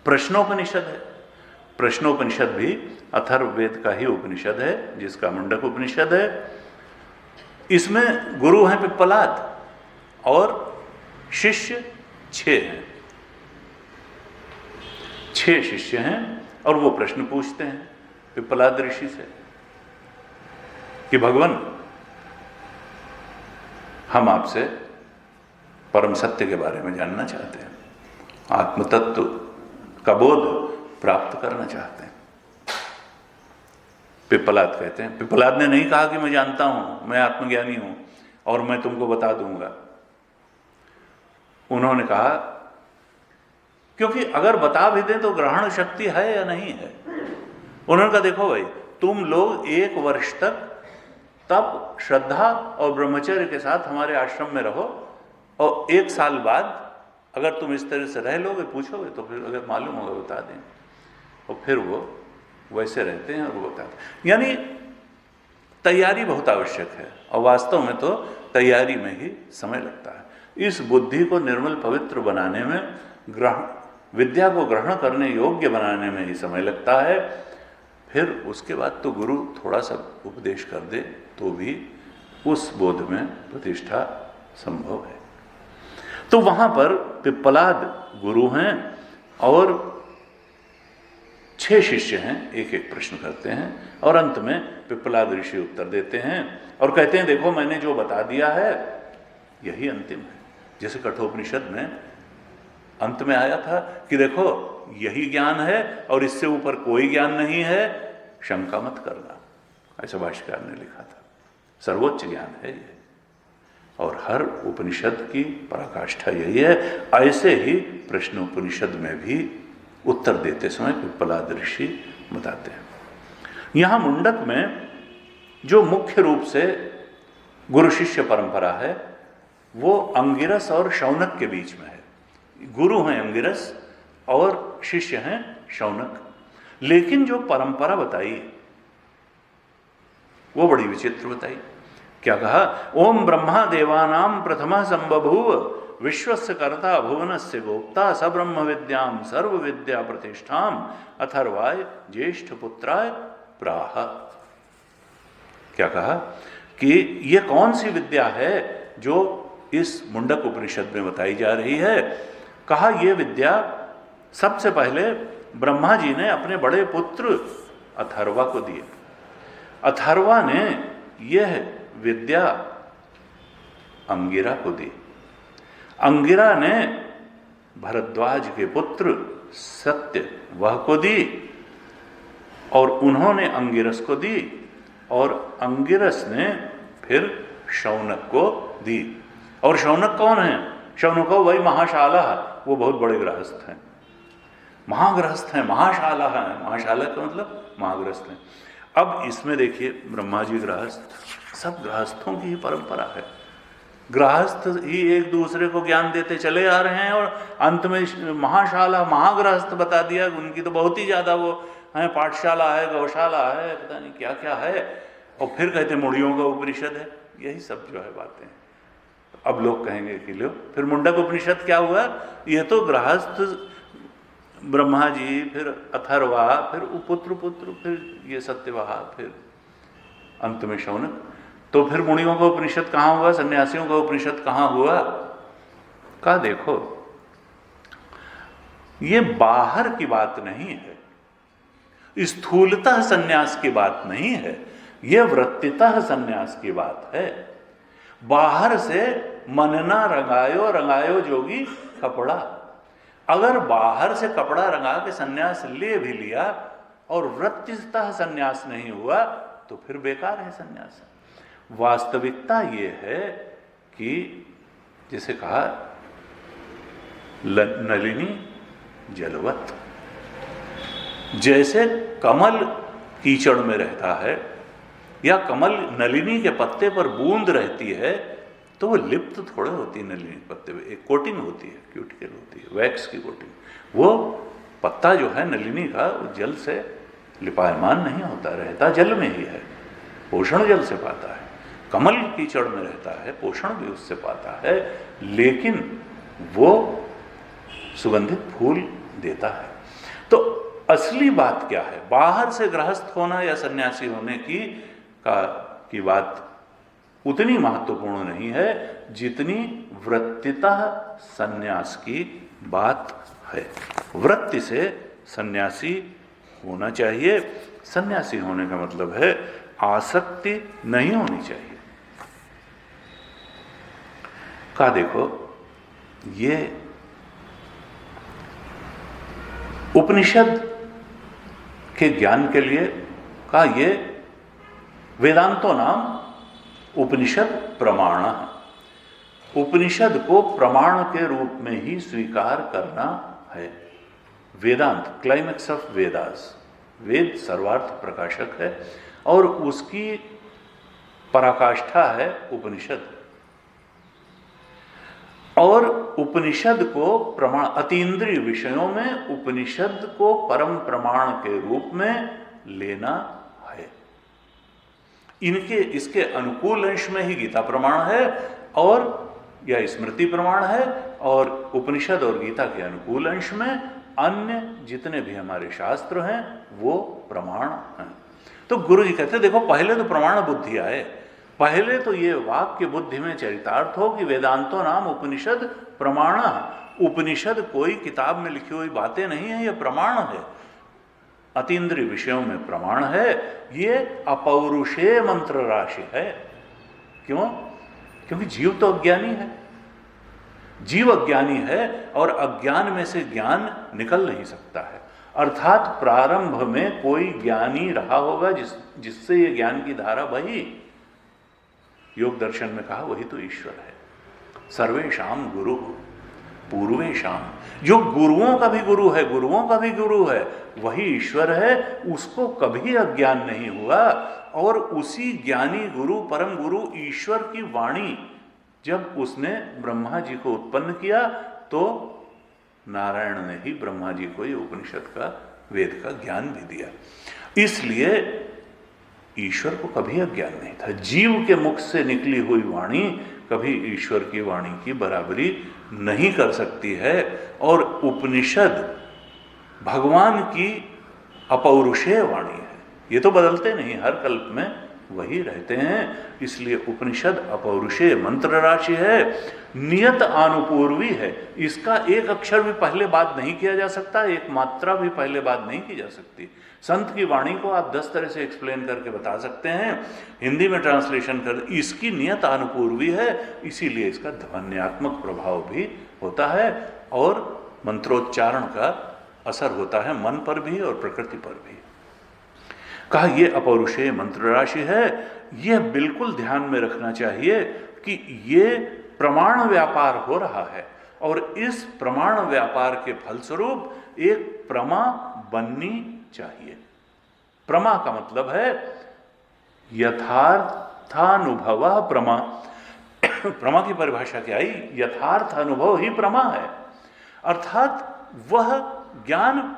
प्रश्नोपनिषद है। प्रश्नोपनिषद भी अथर्ववेद का ही उपनिषद है, जिसका मुंडक उपनिषद है। इसमें गुरु हैं पिप्पलाद और शिष्य 6 हैं। 6 शिष्य हैं और वो प्रश्न पूछते हैं पिप्पलाद ऋषि से कि भगवान, हम आपसे परम सत्य के बारे में जानना चाहते हैं, आत्मतत्व का बोध प्राप्त करना चाहते हैं। पिप्पलाद कहते हैं, पिप्पलाद ने नहीं कहा कि मैं जानता हूं, मैं आत्मज्ञानी हूं और मैं तुमको बता दूंगा। उन्होंने कहा, क्योंकि अगर बता भी दें तो ग्रहण शक्ति है या नहीं है। उन्होंने कहा, देखो भाई, तुम लोग 1 वर्ष तक तब श्रद्धा और ब्रह्मचर्य के साथ हमारे आश्रम में रहो, और 1 साल बाद अगर तुम इस तरह से रह लोगे, पूछोगे तो फिर अगर मालूम होगा बता दें। और फिर वो वैसे रहते हैं और वो बताते हैं। यानी तैयारी बहुत आवश्यक है, और वास्तव में तो तैयारी में ही समय लगता है। इस बुद्धि को निर्मल पवित्र बनाने में, विद्या को ग्रहण करने योग्य बनाने में ही समय लगता है। फिर उसके बाद तो गुरु थोड़ा सा उपदेश कर दे तो भी उस बोध में प्रतिष्ठा संभव है। तो वहां पर पिप्पलाद गुरु हैं और 6 शिष्य हैं, एक एक प्रश्न करते हैं और अंत में पिप्पलाद ऋषि उत्तर देते हैं और कहते हैं, देखो मैंने जो बता दिया है यही अंतिम है। जैसे कठोपनिषद में अंत में आया था कि देखो यही ज्ञान है और इससे ऊपर कोई ज्ञान नहीं है, शंका मत करना, ऐसा भाष्यकार ने लिखा था। सर्वोच्च ज्ञान है ये, और हर उपनिषद की पराकाष्ठा यही है। ऐसे ही प्रश्नोपनिषद में भी उत्तर देते समय पिप्पलाद ऋषि बताते हैं। यहाँ मुंडक में जो मुख्य रूप से गुरु शिष्य परंपरा है वो अंगिरस और शौनक के बीच में है। गुरु हैं अंगिरस और शिष्य हैं शौनक। लेकिन जो परंपरा बताई वो बड़ी विचित्र बताई। क्या कहा? ओम ब्रह्मा देवानाम प्रथमा संबभूव विश्वस्य कर्ता भुवनस्य गोप्ता सब्रह्म विद्याम सर्व विद्या प्रतिष्ठाम अथर्वाय ज्येष्ठ पुत्राय प्राह। क्या कहा कि ये कौन सी विद्या है जो इस मुंडक उपनिषद में बताई जा रही है? कहा ये विद्या सबसे पहले ब्रह्मा जी ने अपने बड़े पुत्र अथर्वा को दी। अथर्वा ने यह विद्या अंगिरा को दी। अंगिरा ने भरद्वाज के पुत्र सत्य वह को दी और उन्होंने अंगिरस को दी और अंगिरस ने फिर शौनक को दी। और शौनक कौन है? शौनक वही महाशाला, वो बहुत बड़े गृहस्थ हैं, महागृहस्थ हैं, महाशाला है। महाशाला का मतलब महागृहस्थ हैं। अब इसमें देखिए ब्रह्मा जी गृहस्थ, सब गृहस्थों की ही परंपरा है। गृहस्थ ही एक दूसरे को ज्ञान देते चले आ रहे हैं और अंत में महाशाला महागृहस्थ बता दिया। उनकी तो बहुत ही ज्यादा वो है, पाठशाला है, गौशाला है, पता नहीं क्या क्या है, और फिर कहते मुड़ियों का उपनिषद है। यही सब जो है बातें। अब लोग कहेंगे कि लो फिर मुंडक उपनिषद क्या हुआ? ये तो गृहस्थ ब्रह्मा जी, फिर अथर्वा, फिर पुत्र, फिर ये सत्यवाहा, फिर अंत में शौनक। तो फिर मुनियों का उपनिषद कहाँ हुआ? सन्यासियों का उपनिषद कहाँ हुआ? का देखो ये बाहर की बात नहीं है, स्थूलतः सन्यास की बात नहीं है, यह वृत्तितः सन्यास की बात है। बाहर से मनना रंगायो रंगायो जोगी कपड़ा। अगर बाहर से कपड़ा रंगा के सन्यास ले भी लिया और वृत्तितः सन्यास नहीं हुआ तो फिर बेकार है सन्यास। वास्तविकता ये है कि जैसे कहा नलिनी जलवत, जैसे कमल कीचड़ में रहता है या कमल नलिनी के पत्ते पर बूंद रहती है तो वो लिप्त थोड़े होती है। नलिनी के पत्ते पे एक कोटिंग होती है, क्यूटिकल होती है, वैक्स की कोटिंग। वो पत्ता जो है नलिनी का वो जल से लिपायमान नहीं होता, रहता जल में ही है, पोषण जल से पाता है। कमल कीचड़ में रहता है, पोषण भी उससे पाता है, लेकिन वो सुगंधित फूल देता है। तो असली बात क्या है? बाहर से गृहस्थ होना या सन्यासी होने की बात उतनी महत्वपूर्ण नहीं है जितनी वृत्तितः सन्यास की बात है। वृत्ति से सन्यासी होना चाहिए। सन्यासी होने का मतलब है आसक्ति नहीं होनी चाहिए। का देखो, ये उपनिषद के ज्ञान के लिए का ये वेदांतो नाम उपनिषद प्रमाण है। उपनिषद को प्रमाण के रूप में ही स्वीकार करना है। वेदांत क्लाइमेक्स ऑफ वेदास, वेद सर्वार्थ प्रकाशक है और उसकी पराकाष्ठा है उपनिषद। और उपनिषद को प्रमाण, अतीन्द्रिय विषयों में उपनिषद को परम प्रमाण के रूप में लेना है। इसके अनुकूल अंश में ही गीता प्रमाण है और या स्मृति प्रमाण है, और उपनिषद और गीता के अनुकूल अंश में अन्य जितने भी हमारे शास्त्र हैं वो प्रमाण हैं। तो गुरु जी कहते देखो, पहले तो प्रमाण बुद्धि आए, पहले तो ये वाक्य बुद्धि में चरितार्थ हो कि वेदांतो नाम उपनिषद प्रमाण। उपनिषद कोई किताब में लिखी हुई बातें नहीं है, ये प्रमाण है, अतीन्द्रिय विषयों में प्रमाण है। ये अपौरुषेय मंत्र राशि है। क्यों? क्योंकि जीव तो अज्ञानी है, जीव अज्ञानी है और अज्ञान में से ज्ञान निकल नहीं सकता है। अर्थात प्रारंभ में कोई ज्ञानी रहा होगा जिससे ये ज्ञान की धारा बही। योग दर्शन में कहा वही तो ईश्वर है। सर्वेशाम गुरु पूर्वेशाम, जो गुरुओं का भी गुरु है, गुरुओं का भी गुरु है, वही ईश्वर है। उसको कभी अज्ञान नहीं हुआ और उसी ज्ञानी गुरु, परम गुरु ईश्वर की वाणी जब उसने ब्रह्मा जी को उत्पन्न किया तो नारायण ने ही ब्रह्मा जी को ये उपनिषद का, वेद का ज्ञान भी दिया। इसलिए ईश्वर को कभी अज्ञान नहीं था। जीव के मुख से निकली हुई वाणी कभी ईश्वर की वाणी की बराबरी नहीं कर सकती है। और उपनिषद भगवान की अपौरुषेय वाणी है। ये तो बदलते नहीं, हर कल्प में वही रहते हैं। इसलिए उपनिषद अपौरुषेय मंत्र राशि है, नियत अनुपूर्वी है। इसका एक अक्षर भी पहले बात नहीं किया जा सकता, एक मात्रा भी पहले बात नहीं की जा सकती। संत की वाणी को आप 10 तरह से एक्सप्लेन करके बता सकते हैं, हिंदी में ट्रांसलेशन कर, इसकी नियत अनुपूर्वी है, इसीलिए इसका ध्वन्यात्मक प्रभाव भी होता है और मंत्रोच्चारण का असर होता है मन पर भी और प्रकृति पर भी। कहा यह अपौरुषेय मंत्र राशि है। यह बिल्कुल ध्यान में रखना चाहिए कि यह प्रमाण व्यापार हो रहा है और इस प्रमाण व्यापार के फलस्वरूप एक प्रमा बननी चाहिए। प्रमा का मतलब है यथार्थानुभव प्रमा। प्रमा की परिभाषा क्या आई? यथार्थ अनुभव ही प्रमा है। अर्थात वह ज्ञान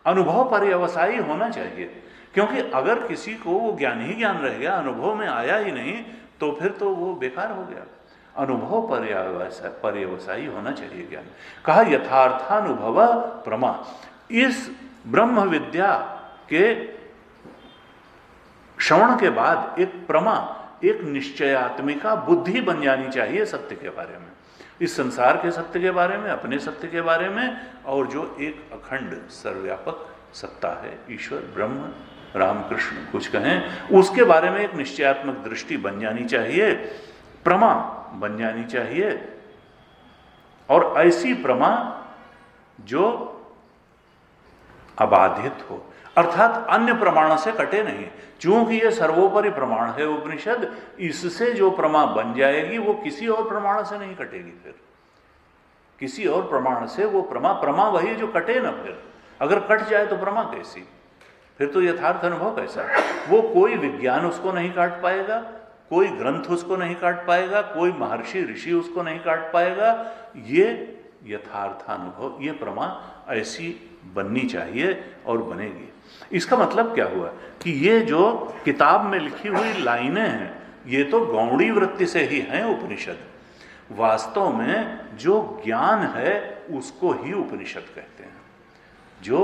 अनुभव पर्यवसायी होना चाहिए, क्योंकि अगर किसी को वो ज्ञान ही ज्ञान रह गया, अनुभव में आया ही नहीं, तो फिर तो वो बेकार हो गया। अनुभव पर्यवसायी होना चाहिए ज्ञान। कहा यथार्थानुभव प्रमा। इस ब्रह्म विद्या के श्रवण के बाद एक प्रमा, एक निश्चयात्मिका बुद्धि बन जानी चाहिए सत्य के बारे में, इस संसार के सत्य के बारे में, अपने सत्य के बारे में, और जो एक अखंड सर्वव्यापक सत्ता है, ईश्वर ब्रह्म रामकृष्ण कुछ कहें, उसके बारे में एक निश्चयात्मक दृष्टि बन जानी चाहिए, प्रमा बन जानी चाहिए। और ऐसी प्रमा जो अबाधित हो, अर्थात अन्य प्रमाण से कटे नहीं। चूंकि ये सर्वोपरि प्रमाण है उपनिषद, इससे जो प्रमा बन जाएगी वो किसी और प्रमाण से नहीं कटेगी। फिर किसी और प्रमाण से वो प्रमा वही जो कटे ना। फिर अगर कट जाए तो प्रमा कैसी? फिर तो यथार्थ अनुभव कैसा? वो कोई विज्ञान उसको नहीं काट पाएगा, कोई ग्रंथ उसको नहीं काट पाएगा, कोई महर्षि ऋषि उसको नहीं काट पाएगा। ये यथार्थानुभव, ये प्रमा ऐसी बननी चाहिए और बनेगी। इसका मतलब क्या हुआ कि ये जो किताब में लिखी हुई लाइनें हैं, ये तो गौड़ी वृत्ति से ही हैं उपनिषद। वास्तव में जो ज्ञान है उसको ही उपनिषद कहते हैं। जो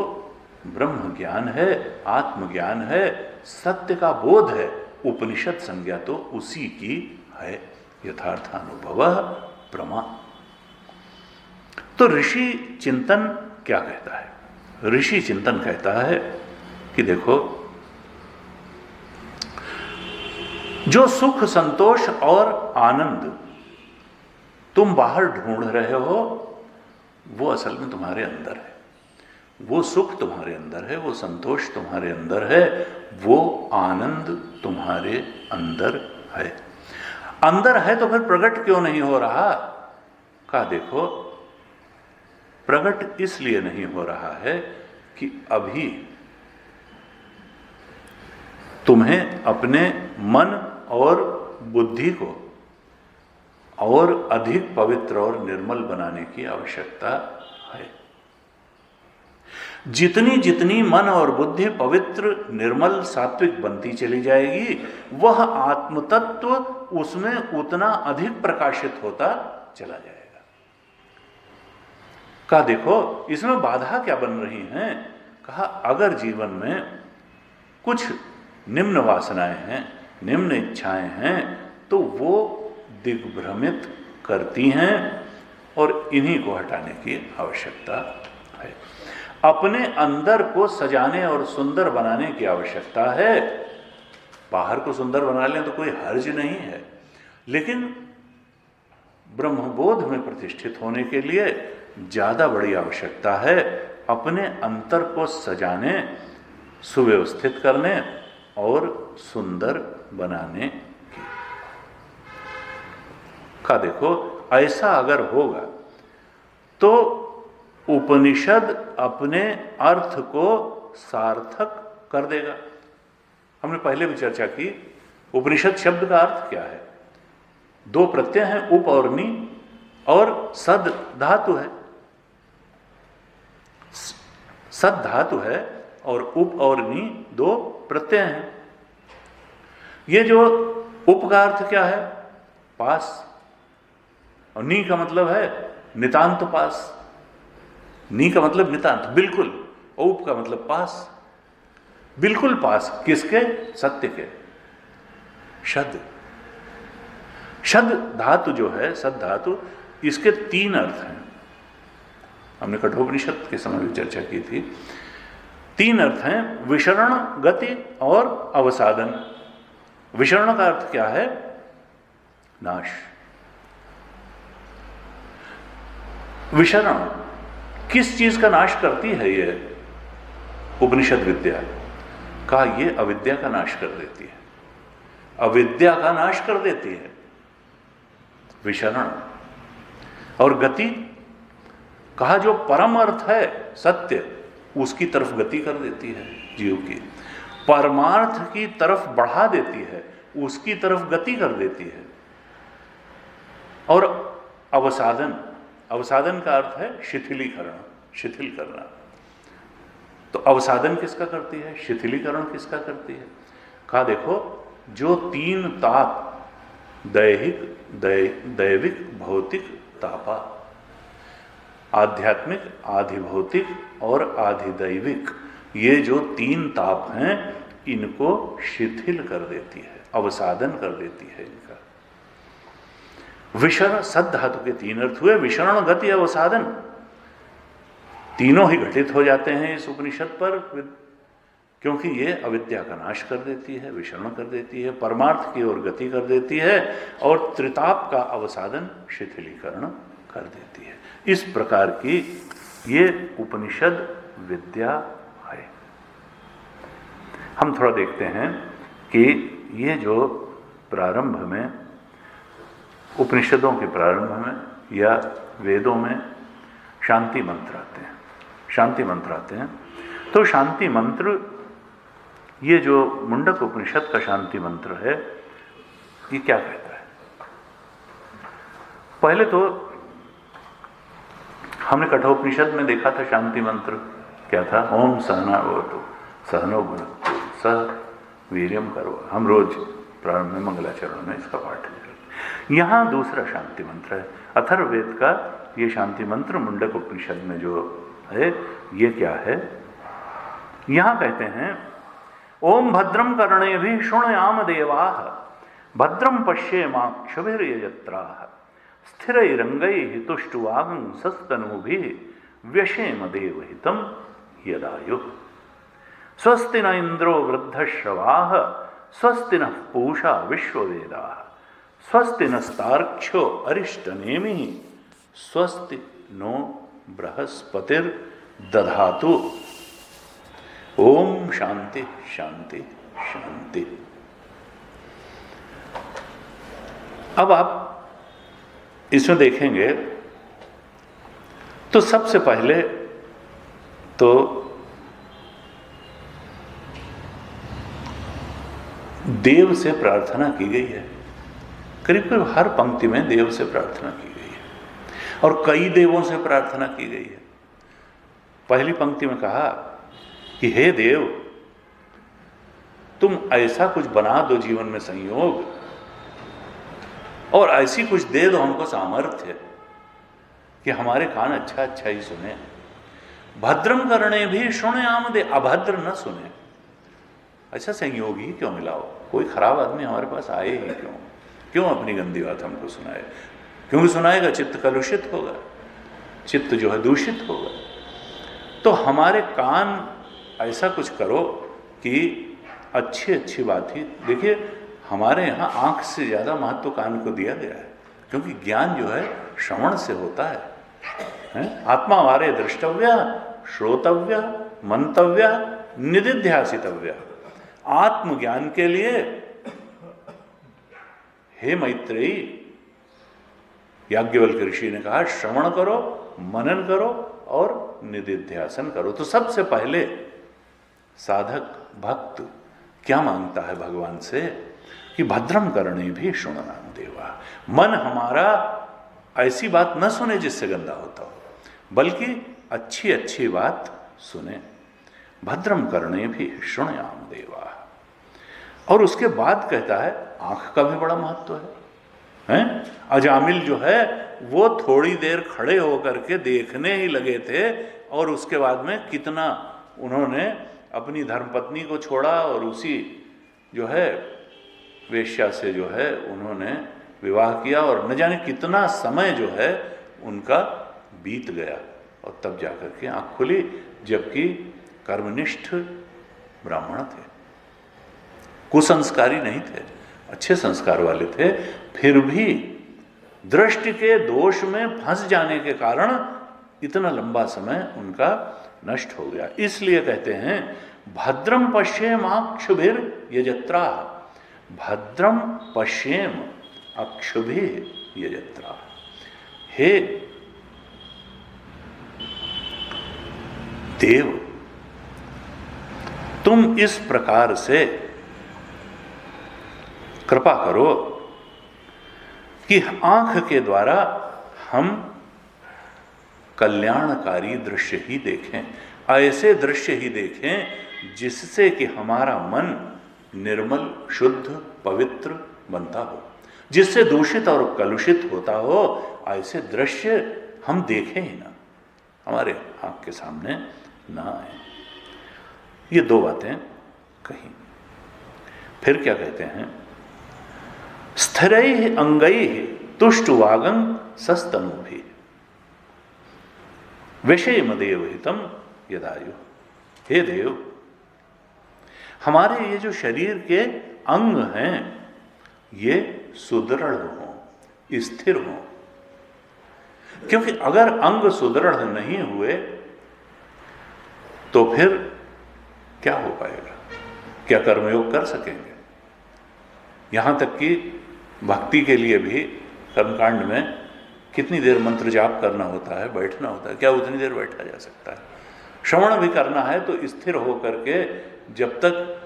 ब्रह्म ज्ञान है, आत्मज्ञान है, सत्य का बोध है, उपनिषद संज्ञा तो उसी की है। यथार्थानुभव प्रमा। तो ऋषि चिंतन क्या कहता है? ऋषि चिंतन कहता है कि देखो, जो सुख, संतोष और आनंद तुम बाहर ढूंढ रहे हो, वो असल में तुम्हारे अंदर है। वो सुख तुम्हारे अंदर है, वो संतोष तुम्हारे अंदर है, वो आनंद तुम्हारे अंदर है। अंदर है तो फिर प्रकट क्यों नहीं हो रहा? कहा देखो, प्रकट इसलिए नहीं हो रहा है कि अभी तुम्हें अपने मन और बुद्धि को और अधिक पवित्र और निर्मल बनाने की आवश्यकता है। जितनी जितनी मन और बुद्धि पवित्र, निर्मल, सात्विक बनती चली जाएगी, वह आत्मतत्व उसमें उतना अधिक प्रकाशित होता चला जाएगा। कहा देखो, इसमें बाधा क्या बन रही हैं? कहा अगर जीवन में कुछ निम्न वासनाएं हैं, निम्न इच्छाएं हैं, तो वो दिग्भ्रमित करती हैं और इन्हीं को हटाने की आवश्यकता है। अपने अंदर को सजाने और सुंदर बनाने की आवश्यकता है। बाहर को सुंदर बना लें तो कोई हर्ज नहीं है, लेकिन ब्रह्मबोध में प्रतिष्ठित होने के लिए ज्यादा बड़ी आवश्यकता है अपने अंतर को सजाने, सुव्यवस्थित करने और सुंदर बनाने की। का देखो, ऐसा अगर होगा तो उपनिषद अपने अर्थ को सार्थक कर देगा। हमने पहले भी चर्चा की, उपनिषद शब्द का अर्थ क्या है? दो प्रत्यय हैं, उप और नी, और सद धातु है। सद धातु है और उप और नी दो प्रत्यय हैं। ये जो उप का अर्थ क्या है? पास, और नी का मतलब है नितांत पास। नी का मतलब नितांत, बिल्कुल, और उप का मतलब पास, बिल्कुल पास। किसके? सत्य के। शद, शद धातु जो है, सद धातु, इसके तीन अर्थ हैं। हमने कठोपनिषद के समय भी चर्चा की थी। तीन अर्थ हैं, विशरण, गति और अवसादन। विशरण का अर्थ क्या है? नाश। विशरण किस चीज का नाश करती है? ये उपनिषद विद्या का, ये अविद्या का नाश कर देती है, अविद्या का नाश कर देती है विशरण। और गति कहा, जो परम अर्थ है सत्य, उसकी तरफ गति कर देती है जीव की, परमार्थ की तरफ बढ़ा देती है, उसकी तरफ गति कर देती है। और अवसादन, अवसादन का अर्थ है शिथिलीकरण, शिथिल करना। तो अवसादन किसका करती है? शिथिलीकरण किसका करती है? कहा देखो, जो तीन ताप, दैहिक, दैविक, भौतिक तापा, आध्यात्मिक, आधिभौतिक और आधिदैविक, ये जो तीन ताप हैं, इनको शिथिल कर देती है, अवसादन कर देती है इनका। विशरण, सद धातु के तीन अर्थ हुए, विशरण, गति, अवसादन। तीनों ही घटित हो जाते हैं इस उपनिषद पर, क्योंकि ये अविद्या का नाश कर देती है, विशरण कर देती है, परमार्थ की ओर गति कर देती है, और त्रिताप का अवसादन, शिथिलीकरण कर देती है। इस प्रकार की ये उपनिषद विद्या है। हम थोड़ा देखते हैं कि ये जो प्रारंभ में, उपनिषदों के प्रारंभ में या वेदों में शांति मंत्र आते हैं, शांति मंत्र आते हैं। तो शांति मंत्र, ये जो मुंडक उपनिषद का शांति मंत्र है, ये क्या कहता है? पहले तो हमने कठोपनिषद में देखा था शांति मंत्र क्या था? ओम सहना भवतु सहनो भुनक्तु सह वीर्यम करो। हम रोज प्रारंभ में मंगलाचरण में इसका पाठ करते हैं। यहाँ दूसरा शांति मंत्र है, अथर्ववेद का ये शांति मंत्र मुंडक उपनिषद में जो है, ये क्या है? यहां कहते हैं ओम भद्रम कर्णेभिः शृणुयाम देवाः भद्रम पश्येमाक्षभिर्यजत्राः स्थिरैरङ्गैः तुष्टुवागं सस्तनूभिः व्यशेम देवहितं यदायुः स्वस्ति न इंद्रो वृद्धश्रवाः स्वस्ति नः पूषा विश्ववेदाः स्वस्ति नस्तार्क्ष्यो अरिष्टनेमिः स्वस्ति नो बृहस्पतिर्दधातु। ओम शांति शांति शांति। अब आप इसमें देखेंगे तो सबसे पहले तो देव से प्रार्थना की गई है। करीब करीब हर पंक्ति में देव से प्रार्थना की गई है और कई देवों से प्रार्थना की गई है। पहली पंक्ति में कहा कि हे देव, तुम ऐसा कुछ बना दो जीवन में संयोग और ऐसी कुछ दे दो हमको सामर्थ्य कि हमारे कान अच्छा अच्छा ही सुने। भद्रम करने भी शृणुयाम दे, अभद्र न सुने। अच्छा संयोग ही क्यों मिलाओ? कोई खराब आदमी हमारे पास आए ही क्यों अपनी गंदी बात हमको सुनाए? क्योंकि सुनाएगा चित्त कलुषित होगा, चित्त जो है दूषित होगा। तो हमारे कान ऐसा कुछ करो कि अच्छी अच्छी बात ही। देखिए हमारे यहाँ आंख से ज़्यादा महत्व कान को दिया गया है, क्योंकि ज्ञान जो है श्रवण से होता है? आत्मा हमारे द्रष्टव्य, श्रोतव्य, मंतव्य, निदिध्यासितव्य। आत्मज्ञान के लिए हे मैत्रेयी, याज्ञवल्क्य ऋषि ने कहा श्रवण करो, मनन करो और निदिध्यासन करो। तो सबसे पहले साधक भक्त क्या मांगता है भगवान से कि भद्रम करणे भी शृणुयाम देवा। मन हमारा ऐसी बात न सुने जिससे गंदा होता हो, बल्कि अच्छी अच्छी बात सुने। भद्रम करणे भी शृणुयाम देवा। और उसके बाद कहता है आंख का भी बड़ा महत्व है। अजामिल जो है वो थोड़ी देर खड़े होकर के देखने ही लगे थे और उसके बाद में कितना उन्होंने अपनी धर्मपत्नी को छोड़ा और उसी जो है वेश्या से जो है उन्होंने विवाह किया और न जाने कितना समय जो है उनका बीत गया और तब जाकर के आँख खुली, जबकि कर्मनिष्ठ ब्राह्मण थे, कुसंस्कारी नहीं थे, अच्छे संस्कार वाले थे। फिर भी दृष्टि के दोष में फंस जाने के कारण इतना लंबा समय उनका नष्ट हो गया। इसलिए कहते हैं भद्रम पश्येम अक्षुभिर यजत्रा। भद्रम पश्येम अक्षुभिर यजत्रा। हे देव, तुम इस प्रकार से कृपा करो कि आंख के द्वारा हम कल्याणकारी दृश्य ही देखें, ऐसे दृश्य ही देखें जिससे कि हमारा मन निर्मल, शुद्ध, पवित्र बनता हो, जिससे दूषित और कलुषित होता हो ऐसे दृश्य हम देखें ही ना, हमारे आंख के सामने ना आए। ये दो बातें कही। फिर क्या कहते हैं? स्थिरैः अंगैः तुष्टुवागं सस्तनूभिः विषेम देवहितं यदायुः। हे देव, हमारे ये जो शरीर के अंग हैं ये सुदृढ़ हों, स्थिर हों, क्योंकि अगर अंग सुदृढ़ नहीं हुए तो फिर क्या हो पाएगा? क्या कर्मयोग कर सकेंगे? यहां तक कि भक्ति के लिए भी कर्मकांड में कितनी देर मंत्र जाप करना होता है, बैठना होता है, क्या उतनी देर बैठा जा सकता है? श्रवण भी करना है तो स्थिर होकर के जब तक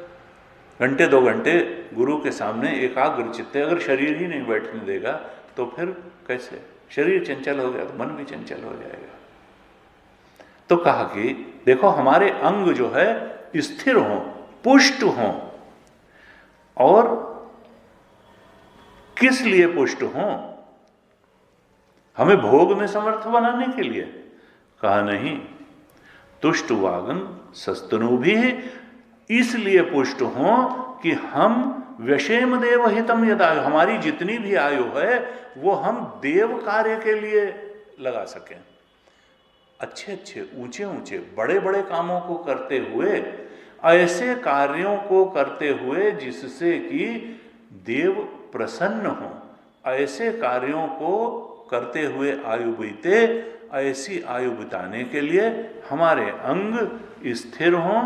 घंटे 2 घंटे गुरु के सामने एकाग्र चित्ते, अगर शरीर ही नहीं बैठने देगा तो फिर कैसे? शरीर चंचल हो गया तो मन भी चंचल हो जाएगा। तो कहा कि देखो हमारे अंग जो है स्थिर हों, पुष्ट हों। और किस लिए पुष्ट हों? हमें भोग में समर्थ बनाने के लिए? कहा नहीं, तुष्ट वागन सस्तनु भी, इसलिए पुष्ट हों कि हम व्यशेम देव हितम यदा, हमारी जितनी भी आयु है वो हम देव कार्य के लिए लगा सकें। अच्छे अच्छे ऊंचे ऊंचे बड़े बड़े कामों को करते हुए, ऐसे कार्यों को करते हुए जिससे कि देव प्रसन्न हो, ऐसे कार्यों को करते हुए आयु बीते, ऐसी आयु बिताने के लिए हमारे अंग स्थिर हों,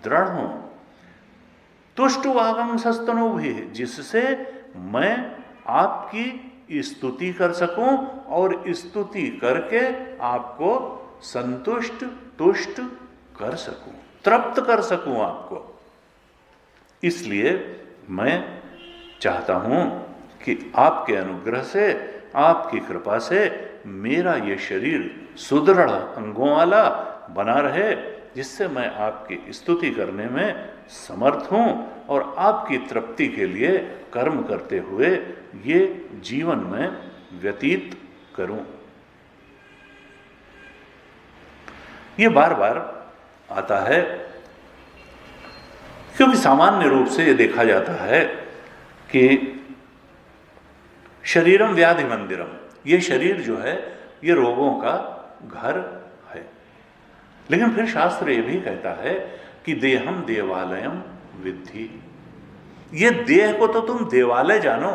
दृढ़ हों। तुष्ट वागम सस्तनु भी, जिससे मैं आपकी स्तुति कर सकूं और स्तुति करके आपको संतुष्ट तुष्ट कर सकूं, तृप्त कर सकूं आपको। इसलिए मैं चाहता हूं कि आपके अनुग्रह से, आपकी कृपा से मेरा ये शरीर सुदृढ़ अंगों वाला बना रहे, जिससे मैं आपकी स्तुति करने में समर्थ हूं और आपकी तृप्ति के लिए कर्म करते हुए ये जीवन में व्यतीत करूं। ये बार बार आता है क्योंकि सामान्य रूप से ये देखा जाता है कि शरीरम व्याधि मंदिरम, ये शरीर जो है ये रोगों का घर है। लेकिन फिर शास्त्र ये भी कहता है कि देहम देवालयम विद्धि, ये देह को तो तुम देवालय जानो,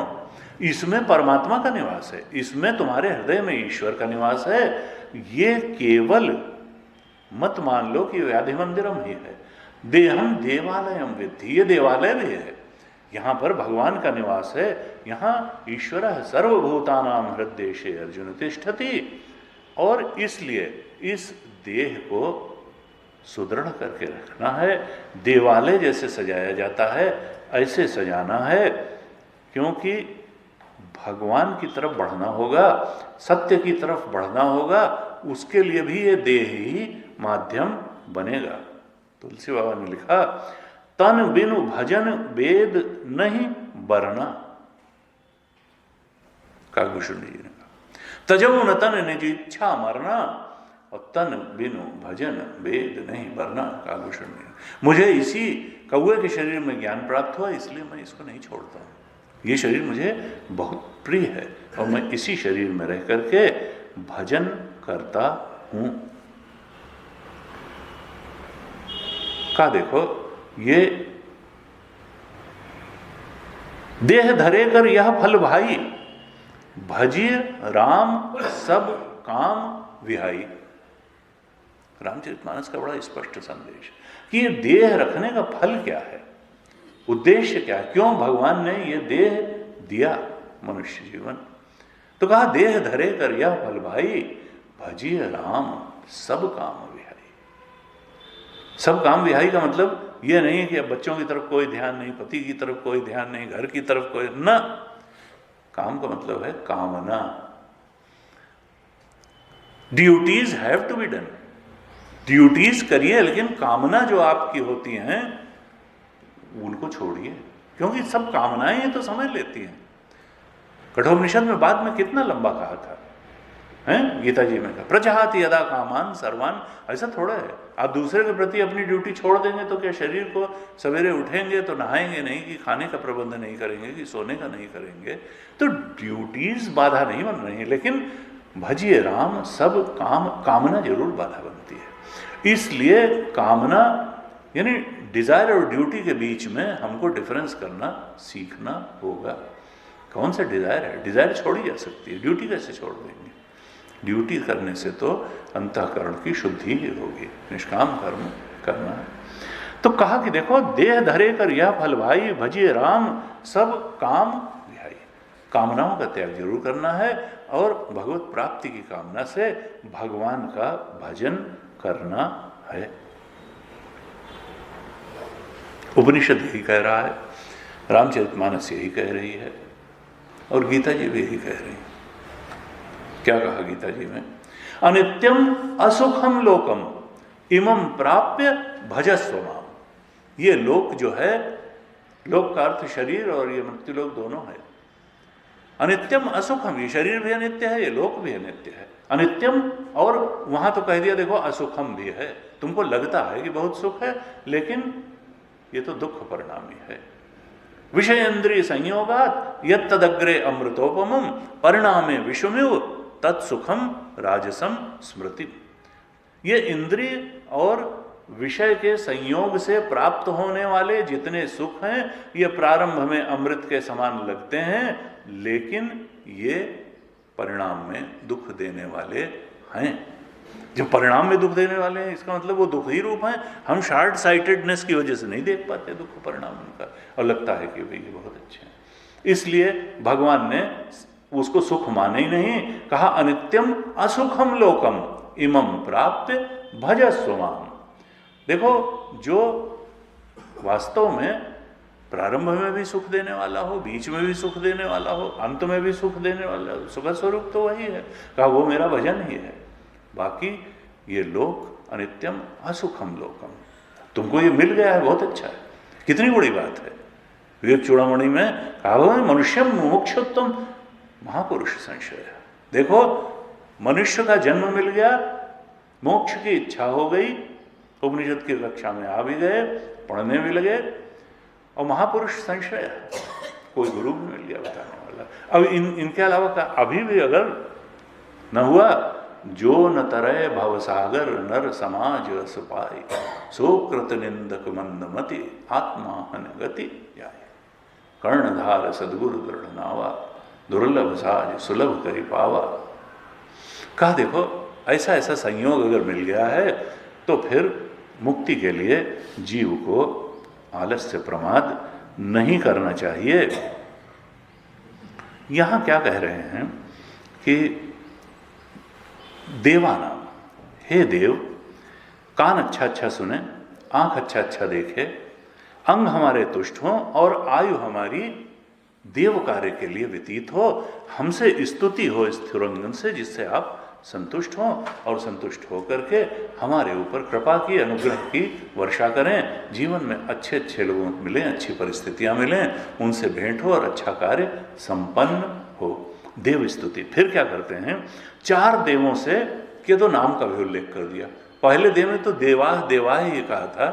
इसमें परमात्मा का निवास है, इसमें तुम्हारे हृदय में ईश्वर का निवास है। ये केवल मत मान लो कि व्याधि मंदिरम ही है। देहम देवालयम विद्धि, ये देवालय भी है, यहां पर भगवान का निवास है, यहां ईश्वर सर्वभूतानां हृदयेशे अर्जुन तिष्ठति। और इसलिए इस देह को सुदृढ़ करके रखना है, देवालय जैसे सजाया जाता है ऐसे सजाना है, क्योंकि भगवान की तरफ बढ़ना होगा, सत्य की तरफ बढ़ना होगा, उसके लिए भी ये देह ही माध्यम बनेगा। तुलसी बाबा ने लिखा, तन बिनु भजन वेद नहीं बरना, काकभूषण जी ने कहा, तजो न तन निज इच्छा मरना, और तन बिनु भजन वेद नहीं बरना, काकभूषण जी। मुझे इसी कौए के शरीर में ज्ञान प्राप्त हुआ, इसलिए मैं इसको नहीं छोड़ता हूं। ये शरीर मुझे बहुत प्रिय है और मैं इसी शरीर में रह करके भजन करता हूं। का देखो, ये देह धरे कर यह फल भाई, भजिय राम सब काम विहाई। रामचरितमानस का बड़ा स्पष्ट संदेश कि ये देह रखने का फल क्या है, उद्देश्य क्या है, क्यों भगवान ने ये देह दिया मनुष्य जीवन। तो कहा, देह धरे कर यह फल भाई, भजिय राम सब काम विहाई। सब काम विहाई का मतलब ये नहीं है कि अब बच्चों की तरफ कोई ध्यान नहीं, पति की तरफ कोई ध्यान नहीं, घर की तरफ कोई न। काम का मतलब है कामना। Duties have to be done, duties करिए, लेकिन कामना जो आपकी होती हैं उनको छोड़िए, क्योंकि सब कामनाएं ये तो समझ लेती हैं। कठोपनिषद में बाद में कितना लंबा कहा था, हैं? गीता जी में कहा, प्रजहाति यदा कामान सर्वान। ऐसा थोड़ा है आप दूसरे के प्रति अपनी ड्यूटी छोड़ देंगे तो क्या शरीर को सवेरे उठेंगे तो नहाएंगे नहीं, कि खाने का प्रबंध नहीं करेंगे, कि सोने का नहीं करेंगे, तो ड्यूटीज बाधा नहीं बन रही है। लेकिन भजिए राम सब काम, कामना जरूर बाधा बनती है। इसलिए कामना यानी डिजायर और ड्यूटी के बीच में हमको डिफरेंस करना सीखना होगा। कौन सा डिजायर है, डिजायर छोड़ी जा सकती है, ड्यूटी कैसे छोड़ देंगे। ड्यूटी करने से तो अंतःकरण की शुद्धि ही होगी, निष्काम कर्म करना है। तो कहा कि देखो, देह धरे कर यह फल भाई, भजिए राम सब काम विहाई। कामनाओं का त्याग जरूर करना है और भगवत प्राप्ति की कामना से भगवान का भजन करना है। उपनिषद यही कह रहा है, रामचरितमानस यही कह रही है और गीता जी भी यही कह रही है। क्या कहा गीता जी में, अनित्यम असुखम लोकम इमं प्राप्य भजस्व माम। ये लोक जो है, लोक का अर्थ शरीर और ये मृत्यु लोक दोनों है। अनित्यम असुखम, ये शरीर भी अनित्य है, ये लोक भी अनित्य है, अनित्यम। और वहां तो कह दिया देखो असुखम भी है, तुमको लगता है कि बहुत सुख है, लेकिन ये तो दुख परिणामी है। विषय इंद्रिय संयोगात यत्तदग्रे अमृतोपमम परिणामे विषुमिव तत्सुखम राजसम स्मृति। ये इंद्रिय और विषय के संयोग से प्राप्त होने वाले जितने सुख हैं ये प्रारंभ में अमृत के समान लगते हैं, लेकिन ये परिणाम में दुख देने वाले हैं। जब परिणाम में दुख देने वाले हैं इसका मतलब वो दुख ही रूप हैं। हम शार्ट साइटेडनेस की वजह से नहीं देख पाते दुख परिणाम उनका, और लगता है कि भाई ये बहुत अच्छे हैं, इसलिए भगवान ने उसको सुख माने ही नहीं, कहा अनित्यम असुखम लोकम इमं प्राप्त भजस्व माम। देखो, जो वास्तव में प्रारंभ में भी सुख देने वाला हो, बीच में भी सुख देने वाला हो, अंत में भी सुख देने वाला हो, सुख स्वरूप तो वही है, कहा वो मेरा भजन ही है। बाकी ये लोक अनित्यम असुखम लोकम, तुमको ये मिल गया है बहुत अच्छा है, कितनी बड़ी बात है। विवेक चूड़ामणि में कहा मनुष्यम मुमुक्षुत्वम महापुरुष संशय। देखो, मनुष्य का जन्म मिल गया, मोक्ष की इच्छा हो गई, उपनिषद की कक्षा में आ भी गए, पढ़ने भी लगे, और महापुरुष संशय, कोई गुरु भी मिल गया बताने वाला। अब इनके अलावा का अभी भी अगर न हुआ, जो न तरय भवसागर नर समाज असपाई सोकृत निंदक मंदमति आत्माहन गति जाए कर्णधार सदगुरु दृढ़ नावा दुर्लभ साज सुलभ करी पावा। कहा देखो, ऐसा ऐसा संयोग अगर मिल गया है तो फिर मुक्ति के लिए जीव को आलस्य प्रमाद नहीं करना चाहिए। यहां क्या कह रहे हैं कि देवानाम, हे देव, कान अच्छा अच्छा सुने, आंख अच्छा अच्छा देखे, अंग हमारे तुष्ट हों और आयु हमारी देव कार्य के लिए व्यतीत हो, हमसे स्तुति हो स्थिरंगन से, जिससे आप संतुष्ट हों और संतुष्ट होकर के हमारे ऊपर कृपा की, अनुग्रह की वर्षा करें, जीवन में अच्छे अच्छे लोगों को मिलें, अच्छी परिस्थितियां मिलें, उनसे भेंट हो और अच्छा कार्य संपन्न हो। देव स्तुति। फिर क्या करते हैं, 4 देवों से के तो नाम का भी उल्लेख कर दिया। पहले देव में तो देवाह देवाह ही कहा था,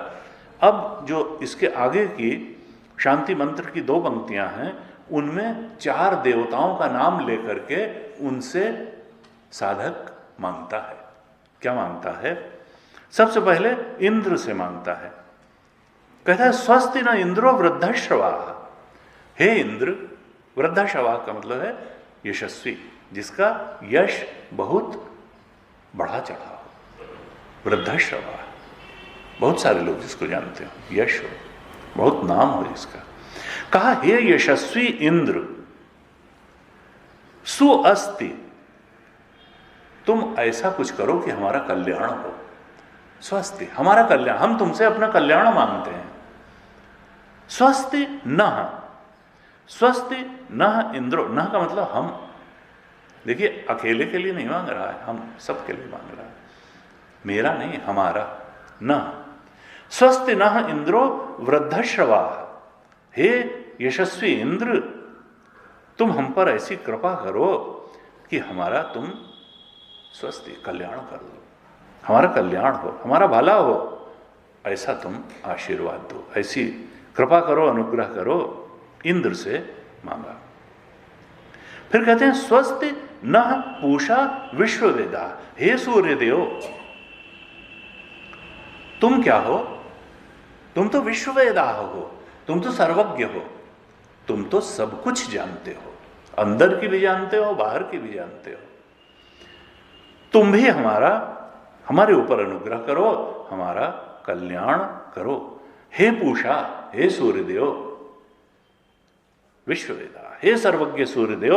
अब जो इसके आगे की शांति मंत्र की 2 पंक्तियां हैं उनमें 4 देवताओं का नाम लेकर के उनसे साधक मांगता है। क्या मांगता है? सबसे पहले इंद्र से मांगता है, कहता है स्वस्ति न इंद्रो वृद्धश्रवा। हे इंद्र, वृद्धश्रवा का मतलब है यशस्वी, जिसका यश बहुत बढ़ा चढ़ा हो। वृद्धश्रवा, बहुत सारे लोग जिसको जानते हो, यश हो, बहुत नाम हो जिसका। कहा हे यशस्वी इंद्र, सुअस्ति, तुम ऐसा कुछ करो कि हमारा कल्याण हो। स्वस्ति, हमारा कल्याण, हम तुमसे अपना कल्याण मांगते हैं। स्वस्ति नः, स्वस्ति नः इंद्रो, नः का मतलब हम। देखिए, अकेले के लिए नहीं मांग रहा है, हम सबके लिए मांग रहा है, मेरा नहीं, हमारा। नः स्वस्ति नः इंद्रो वृद्धश्रवा। हे यशस्वी इंद्र, तुम हम पर ऐसी कृपा करो कि हमारा तुम स्वस्ति, कल्याण कर दो, हमारा कल्याण हो, हमारा भला हो, ऐसा तुम आशीर्वाद दो, ऐसी कृपा करो, अनुग्रह करो। इंद्र से मांगा। फिर कहते हैं स्वस्ति नः पूषा विश्ववेदा। हे सूर्यदेव, तुम क्या हो? तुम तो विश्ववेदा हो, तुम तो सर्वज्ञ हो, तुम तो सब कुछ जानते हो, अंदर की भी जानते हो, बाहर की भी जानते हो। तुम भी हमारे ऊपर अनुग्रह करो, हमारा कल्याण करो। हे पूषा, हे सूर्यदेव विश्ववेदा, हे सर्वज्ञ सूर्यदेव,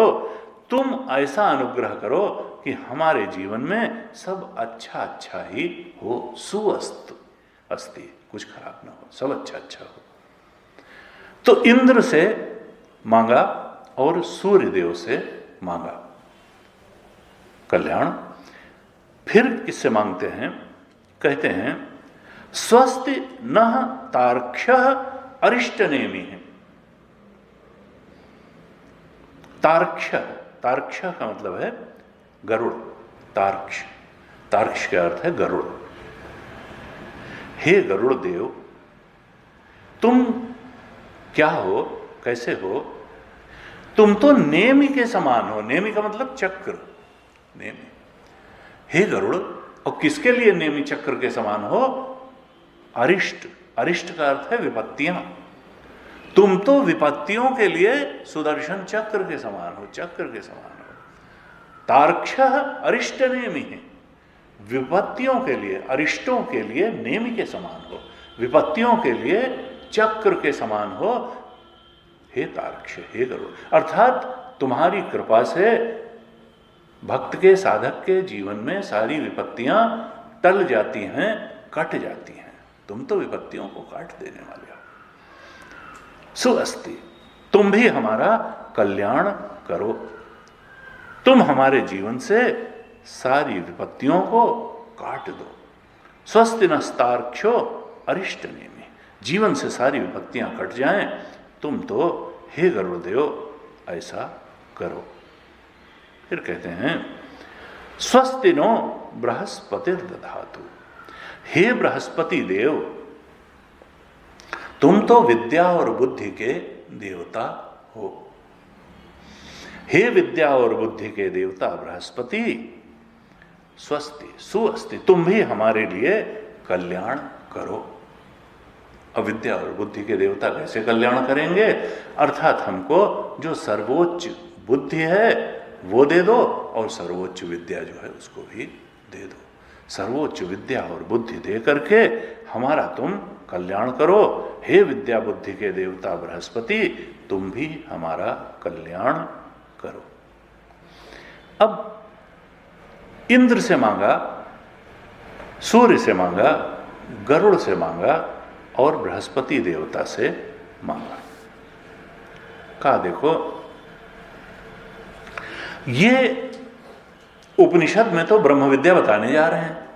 तुम ऐसा अनुग्रह करो कि हमारे जीवन में सब अच्छा अच्छा ही हो। सुअस्त अस्ति, कुछ खराब ना हो, सब अच्छा अच्छा हो। तो इंद्र से मांगा और सूर्यदेव से मांगा कल्याण। फिर किससे मांगते हैं? कहते हैं स्वस्ति नः तार्क्ष्यः अरिष्टनेमि। तार्क्ष, तार्क्ष का मतलब है गरुड़। तार्क्ष, तार्क्ष का अर्थ है गरुड़। हे गरुड़ देव, तुम क्या हो, कैसे हो? तुम तो नेमि के समान हो। नेमि का मतलब चक्र, नेमि। हे गरुड़, और किसके लिए नेमि चक्र के समान हो? अरिष्ट, अरिष्ट का अर्थ है विपत्तियां। तुम तो विपत्तियों के लिए सुदर्शन चक्र के समान हो, चक्र के समान हो। तार्क्ष अरिष्ट नेमि है, विपत्तियों के लिए, अरिष्टों के लिए नेमि के समान हो, विपत्तियों के लिए चक्र के समान हो। हे तार्क्ष, हे गरुड़, अर्थात तुम्हारी कृपा से भक्त के, साधक के जीवन में सारी विपत्तियां टल जाती हैं, कट जाती हैं। तुम तो विपत्तियों को काट देने वाले हो। सुअस्ति, तुम भी हमारा कल्याण करो। तुम हमारे जीवन से सारी विपत्तियों को काट दो। स्वस्ति नस्तार्क्ष्यो अरिष्ट नेमि, जीवन से सारी विपत्तियां कट जाएं, तुम तो हे गरुड़देव ऐसा करो। फिर कहते हैं स्वस्ति नो बृहस्पतिर्दधातु, हे बृहस्पति देव, तुम तो विद्या और बुद्धि के देवता हो। हे विद्या और बुद्धि के देवता बृहस्पति, स्वस्ति, सुअस्ति, तुम भी हमारे लिए कल्याण करो। अविद्या और बुद्धि के देवता कैसे कल्याण करेंगे? अर्थात हमको जो सर्वोच्च बुद्धि है वो दे दो, और सर्वोच्च विद्या जो है उसको भी दे दो। सर्वोच्च विद्या और बुद्धि दे करके हमारा तुम कल्याण करो। हे विद्या बुद्धि के देवता बृहस्पति, तुम भी हमारा कल्याण करो। अब इंद्र से मांगा, सूर्य से मांगा, गरुड़ से मांगा और बृहस्पति देवता से मांगा। कहा देखो, ये उपनिषद में तो ब्रह्म विद्या बताने जा रहे हैं,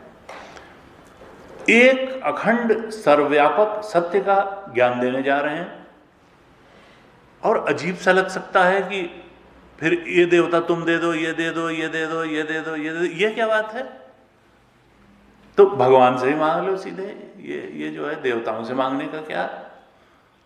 एक अखंड सर्वव्यापक सत्य का ज्ञान देने जा रहे हैं। और अजीब सा लग सकता है कि फिर ये देवता तुम दे दो, ये दे दो, ये दे दो, ये दे दो, ये दे दो, ये क्या बात है? तो भगवान से ही मांग लो सीधे। ये जो है देवताओं से मांगने का क्या?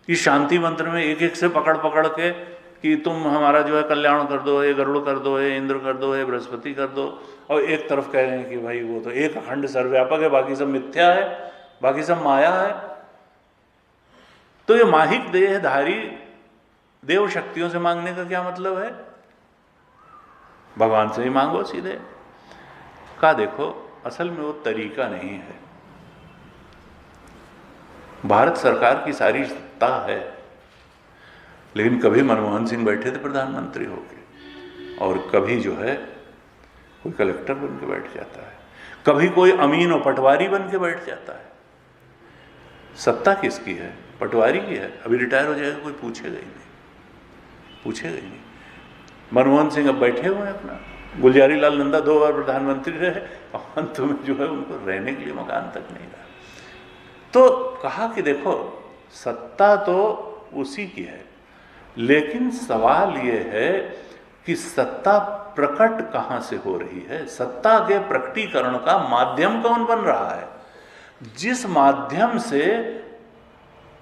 इस शांति मंत्र में एक एक से पकड़ पकड़ के कि तुम हमारा जो है कल्याण कर दो, ये गरुड़ कर दो, ये इंद्र कर दो, ये बृहस्पति कर दो, और एक तरफ कह रहे हैं कि भाई वो तो एक अखंड सर्वव्यापक है, बाकी सब मिथ्या है, बाकी सब माया है। तो ये माहिक देहधारी देव शक्तियों से मांगने का क्या मतलब है? भगवान से ही मांगो सीधे। कहा देखो, असल में वो तरीका नहीं है। भारत सरकार की सारी सत्ता है, लेकिन कभी मनमोहन सिंह बैठे थे प्रधानमंत्री होके, और कभी जो है कोई कलेक्टर बन के बैठ जाता है, कभी कोई अमीन और पटवारी बन के बैठ जाता है। सत्ता किसकी है? पटवारी की है। अभी रिटायर हो जाएगा, कोई पूछेगा ही नहीं, पूछेगा ही नहीं। मनमोहन सिंह अब बैठे हुए हैं अपना, गुलजारी लाल नंदा 2 बार प्रधानमंत्री रहे, और अंत में जो है उनको रहने के लिए मकान तक नहीं रहा। तो कहा कि देखो, सत्ता तो उसी की है, लेकिन सवाल ये है कि सत्ता प्रकट कहां से हो रही है? सत्ता के प्रकटीकरण का माध्यम कौन बन रहा है? जिस माध्यम से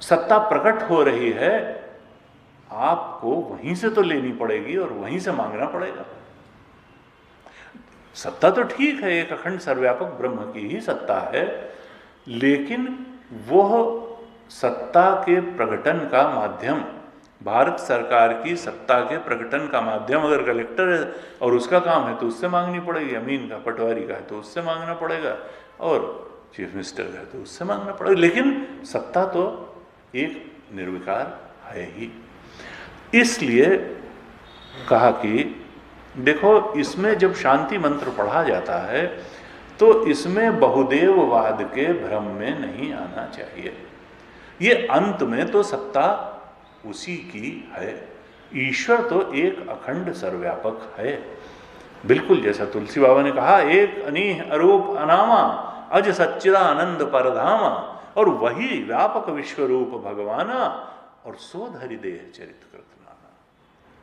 सत्ता प्रकट हो रही है, आपको वहीं से तो लेनी पड़ेगी और वहीं से मांगना पड़ेगा। सत्ता तो ठीक है, एक अखंड सर्वव्यापक ब्रह्म की ही सत्ता है, लेकिन वह सत्ता के प्रकटन का माध्यम, भारत सरकार की सत्ता के प्रकटन का माध्यम अगर कलेक्टर है और उसका काम है तो उससे मांगनी पड़ेगी, अमीन का, पटवारी का है तो उससे मांगना पड़ेगा, और चीफ मिनिस्टर का है तो उससे मांगना पड़ेगा। लेकिन सत्ता तो एक निर्विकार है ही। इसलिए कहा कि देखो, इसमें जब शांति मंत्र पढ़ा जाता है तो इसमें बहुदेववाद के भ्रम में नहीं आना चाहिए। ये अंत में तो सत्ता उसी की है, ईश्वर तो एक अखंड सर्वव्यापक है। बिल्कुल जैसा तुलसी बाबा ने कहा, एक अनीह अरूप अनामा अज सच्चिदानंद परधामा, और वही व्यापक विश्वरूप भगवाना, और सो धरि देह चरित कृत नाना।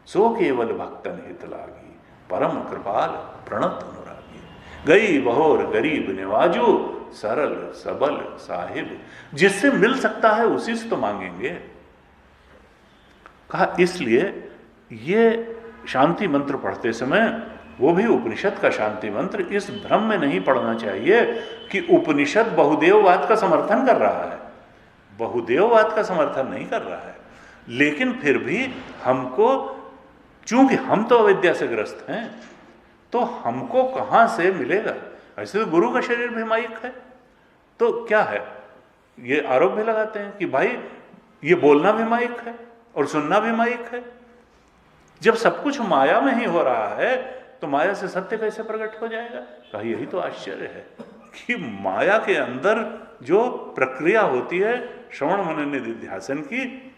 सो केवल भक्तन हित लागी, परम कृपाल प्रणत अनुरागी। गई बहोर गरीब निवाजू, सरल सबल साहिब। जिससे मिल सकता है उसी से तो मांगेंगे। कहा इसलिए ये शांति मंत्र पढ़ते समय, वो भी उपनिषद का शांति मंत्र, इस भ्रम में नहीं पढ़ना चाहिए कि उपनिषद बहुदेववाद का समर्थन कर रहा है। बहुदेववाद का समर्थन नहीं कर रहा है, लेकिन फिर भी हमको, चूंकि हम तो अविद्या से ग्रस्त हैं, तो हमको कहां से मिलेगा? ऐसे तो गुरु का शरीर भी माइक है, तो क्या है, ये आरोप भी लगाते हैं कि भाई ये बोलना भी माइक है और सुनना भी माइक है। जब सब कुछ माया में ही हो रहा है तो माया से सत्य कैसे प्रकट हो जाएगा? कहा यही तो आश्चर्य है कि माया के अंदर जो प्रक्रिया होती है श्रवण मनन निधिध्यासन की,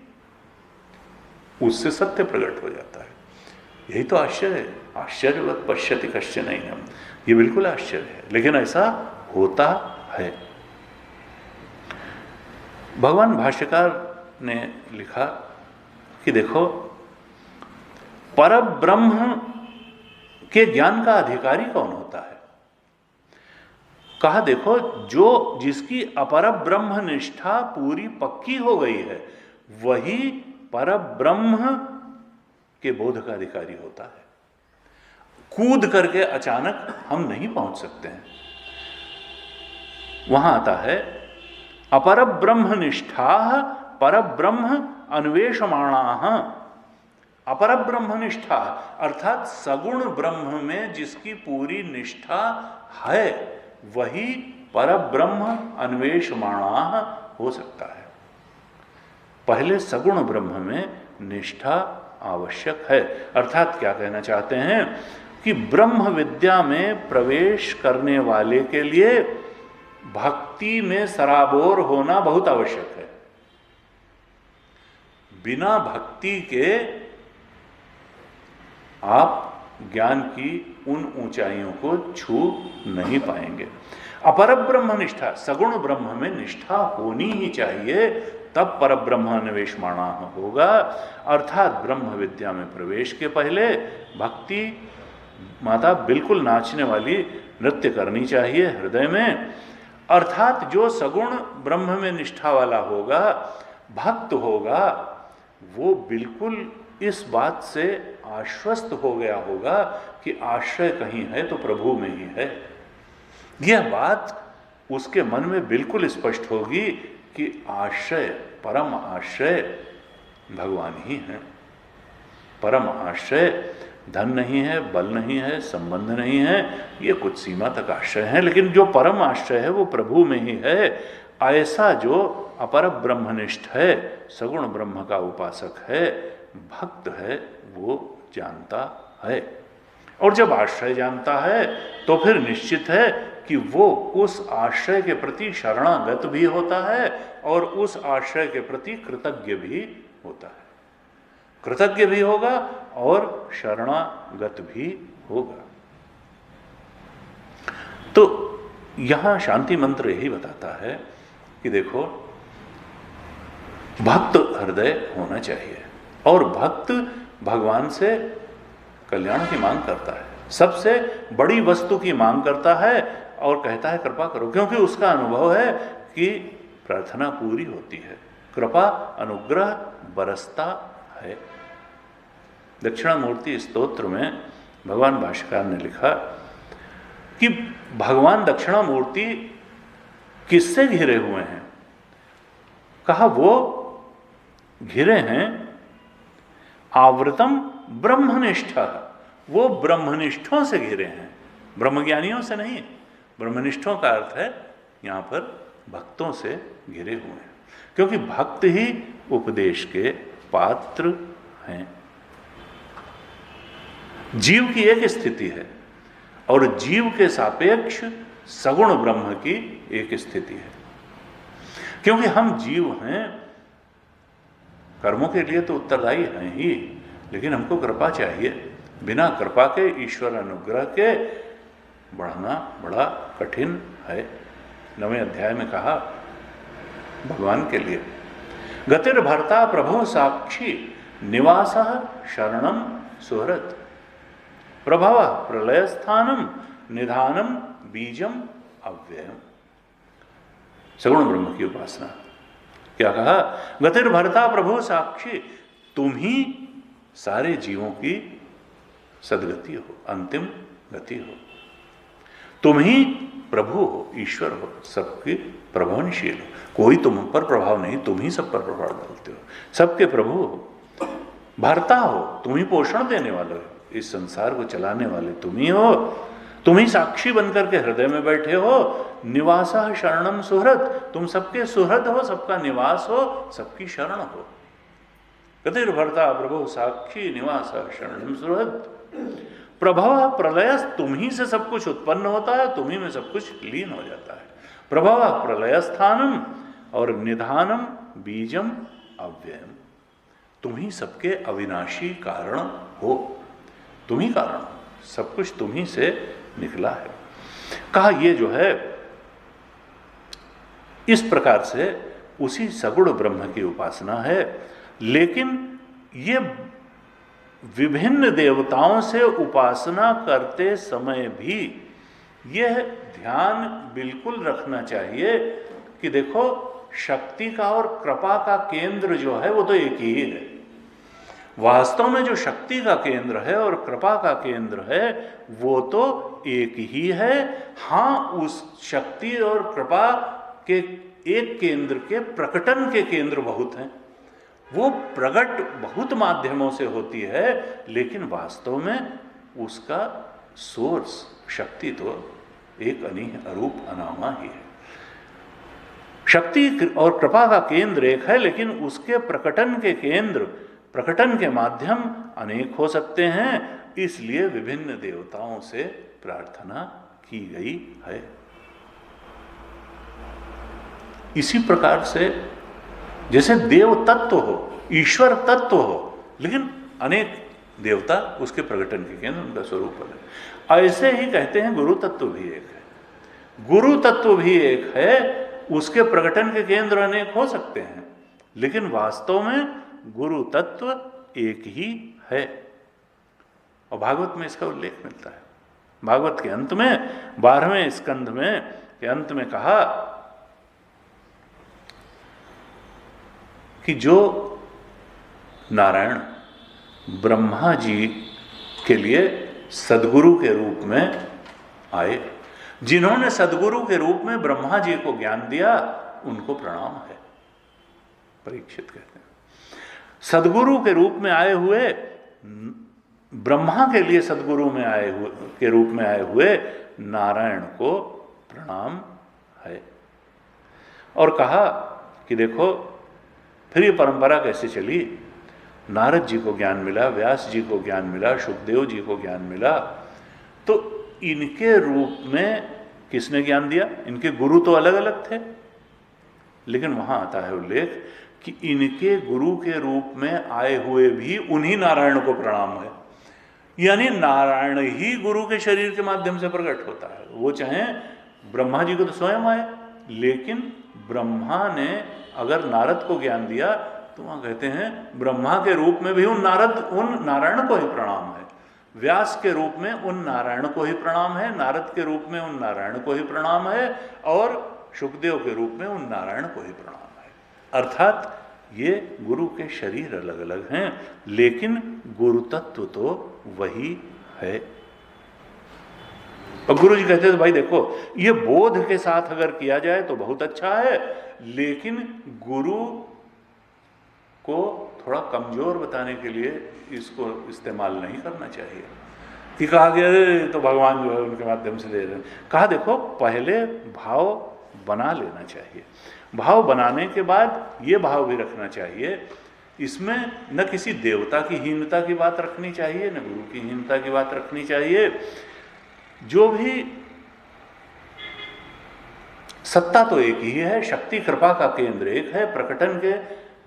उससे सत्य प्रकट हो जाता है। यही तो आश्चर्य है। आश्चर्यवत पश्यति कश्चन नैनम, ये बिल्कुल आश्चर्य है, लेकिन ऐसा होता है। भगवान भाष्यकार ने लिखा कि देखो, परब्रह्म के ज्ञान का अधिकारी कौन होता है? कहा देखो, जो जिसकी अपरब्रह्म निष्ठा पूरी पक्की हो गई है, वही परब्रह्म के बोध का अधिकारी होता है। कूद करके अचानक हम नहीं पहुंच सकते हैं। वहां आता है अपरब्रह्म निष्ठा परब्रह्म अन्वेषमाणाः। अपरब्रह्म निष्ठा अर्थात सगुण ब्रह्म में जिसकी पूरी निष्ठा है, वही परब्रह्म अन्वेषमाणाः हो सकता है। पहले सगुण ब्रह्म में निष्ठा आवश्यक है। अर्थात क्या कहना चाहते हैं कि ब्रह्म विद्या में प्रवेश करने वाले के लिए भक्ति में सराबोर होना बहुत आवश्यक है। बिना भक्ति के आप ज्ञान की उन ऊंचाइयों को छू नहीं पाएंगे। अपरब्रह्म निष्ठा, सगुण ब्रह्म में निष्ठा होनी ही चाहिए, तब परब्रह्म अन्वेषमाणा होगा। अर्थात ब्रह्म विद्या में प्रवेश के पहले भक्ति माता बिल्कुल नाचने वाली नृत्य करनी चाहिए हृदय में। अर्थात जो सगुण ब्रह्म में निष्ठा वाला होगा, भक्त होगा, वो बिल्कुल इस बात से आश्वस्त हो गया होगा कि आश्रय कहीं है तो प्रभु में ही है। यह बात उसके मन में बिल्कुल स्पष्ट होगी कि आश्रय, परम आश्रय भगवान ही है। परम आश्रय धन नहीं है, बल नहीं है, संबंध नहीं है, ये कुछ सीमा तक आश्रय है, लेकिन जो परम आश्रय है वो प्रभु में ही है। ऐसा जो अपर ब्रह्मनिष्ठ है, सगुण ब्रह्म का उपासक है, भक्त है, वो जानता है। और जब आश्रय जानता है तो फिर निश्चित है कि वो उस आश्रय के प्रति शरणागत भी होता है और उस आश्रय के प्रति कृतज्ञ भी होता है। कृतज्ञ भी होगा और शरणागत भी होगा। तो यहां शांति मंत्र यही बताता है कि देखो, भक्त हृदय होना चाहिए और भक्त भगवान से कल्याण की मांग करता है, सबसे बड़ी वस्तु की मांग करता है और कहता है कृपा करो, क्योंकि उसका अनुभव है कि प्रार्थना पूरी होती है, कृपा अनुग्रह बरसता है। दक्षिणामूर्ति स्तोत्र में भगवान भाष्यकार ने लिखा कि भगवान दक्षिणामूर्ति किससे घिरे हुए हैं? कहा वो घिरे हैं आवृतम ब्रह्मनिष्ठ, वो ब्रह्मनिष्ठों से घिरे हैं, ब्रह्मज्ञानियों से नहीं। ब्रह्मनिष्ठों का अर्थ है यहां पर भक्तों से घिरे हुए हैं, क्योंकि भक्त ही उपदेश के पात्र हैं। जीव की एक स्थिति है और जीव के सापेक्ष सगुण ब्रह्म की एक स्थिति है। क्योंकि हम जीव हैं, कर्मों के लिए तो उत्तरदायी हैं ही, लेकिन हमको कृपा चाहिए। बिना कृपा के, ईश्वर अनुग्रह के बढ़ना बड़ा कठिन है। 9वें अध्याय में कहा भगवान के लिए, गतिर्भर्ता प्रभु साक्षी निवासः शरणं सुहृत्, प्रभवः प्रलयस्थानम निधानम बीजम अव्ययम। सगुण ब्रह्म की उपासना। क्या कहा? गतिर्भर्ता प्रभु साक्षी, तुम ही सारे जीवों की सदगति हो, अंतिम गति हो। तुम ही प्रभु हो, ईश्वर हो, सबके प्रभवनशील हो। कोई तुम पर प्रभाव नहीं, तुम ही सब पर प्रभाव डालते हो, सबके प्रभु हो। भर्ता हो, तुम ही पोषण देने वाले हो, इस संसार को चलाने वाले तुम ही हो। तुम ही साक्षी बनकर के हृदय में बैठे हो। निवासः शरणम सुहृत्, तुम सबके सुहृद हो, सबका निवास हो, सबकी शरण हो। गतिर्भर्ता प्रभु साक्षी निवासः शरणम सुहृत्। प्रभव प्रलय, तुम ही से सब कुछ उत्पन्न होता है, तुम ही में सब कुछ लीन हो जाता है। प्रभव प्रलय स्थानम और निधानम बीजम अव्ययम, तुम ही सबके अविनाशी कारण हो, तुम ही कारण हो, सब कुछ तुम ही से निकला है। कहा ये जो है इस प्रकार से उसी सगुण ब्रह्म की उपासना है। लेकिन ये विभिन्न देवताओं से उपासना करते समय भी यह ध्यान बिल्कुल रखना चाहिए कि देखो शक्ति का और कृपा का केंद्र जो है वो तो एक ही है। वास्तव में जो शक्ति का केंद्र है और कृपा का केंद्र है वो तो एक ही है। हाँ, उस शक्ति और कृपा के एक केंद्र के प्रकटन के केंद्र बहुत हैं, वो प्रकट बहुत माध्यमों से होती है, लेकिन वास्तव में उसका सोर्स शक्ति तो एक अनीह अरूप अनामा ही है। शक्ति और कृपा का केंद्र एक है, लेकिन उसके प्रकटन के केंद्र, प्रकटन के माध्यम अनेक हो सकते हैं। इसलिए विभिन्न देवताओं से प्रार्थना की गई है। इसी प्रकार से जैसे देव तत्व हो, ईश्वर तत्व हो, लेकिन अनेक देवता उसके प्रकटन के केंद्र, उनका स्वरूप है। ऐसे ही कहते हैं गुरु तत्व भी एक है। गुरु तत्व भी एक है, उसके प्रकटन के केंद्र अनेक हो सकते हैं, लेकिन वास्तव में गुरु तत्व एक ही है। और भागवत में इसका उल्लेख मिलता है। भागवत के अंत में 12वें स्कंध में के अंत में कहा कि जो नारायण ब्रह्मा जी के लिए सदगुरु के रूप में आए, जिन्होंने सदगुरु के रूप में ब्रह्मा जी को ज्ञान दिया, उनको प्रणाम है। परीक्षित कहते हैं सदगुरु के रूप में आए हुए, ब्रह्मा के लिए सदगुरु में आए हुए के रूप में आए हुए नारायण को प्रणाम है। और कहा कि देखो फिर ये परंपरा कैसे चली। नारद जी को ज्ञान मिला, व्यास जी को ज्ञान मिला, शुकदेव जी को ज्ञान मिला, तो इनके रूप में किसने ज्ञान दिया? इनके गुरु तो अलग अलग थे, लेकिन वहां आता है उल्लेख कि इनके गुरु के रूप में आए हुए भी उन्हीं नारायण को प्रणाम है। यानी नारायण ही गुरु के शरीर के माध्यम से प्रकट होता है। वो चाहे ब्रह्मा जी को तो स्वयं आए, लेकिन ब्रह्मा ने अगर नारद को ज्ञान दिया तो वहां कहते हैं ब्रह्मा के रूप में भी उन नारायण को ही प्रणाम है, व्यास के रूप में उन नारायण को ही प्रणाम है, नारद के रूप में उन नारायण को ही प्रणाम है, और शुकदेव के रूप में उन नारायण को ही प्रणाम है। अर्थात ये गुरु के शरीर अलग अलग हैं, लेकिन गुरु तत्व तो वही है। और गुरु जी कहते थे भाई देखो ये बोध के साथ अगर किया जाए तो बहुत अच्छा है, लेकिन गुरु को थोड़ा कमजोर बताने के लिए इसको इस्तेमाल नहीं करना चाहिए कि कहा गया तो भगवान जो है उनके माध्यम से दे रहे हैं। कहा देखो पहले भाव बना लेना चाहिए, भाव बनाने के बाद ये भाव भी रखना चाहिए, इसमें न किसी देवता की हीनता की बात रखनी चाहिए, न गुरु की हीनता की बात रखनी चाहिए। जो भी सत्ता तो एक ही है, शक्ति कृपा का केंद्र एक है, प्रकटन के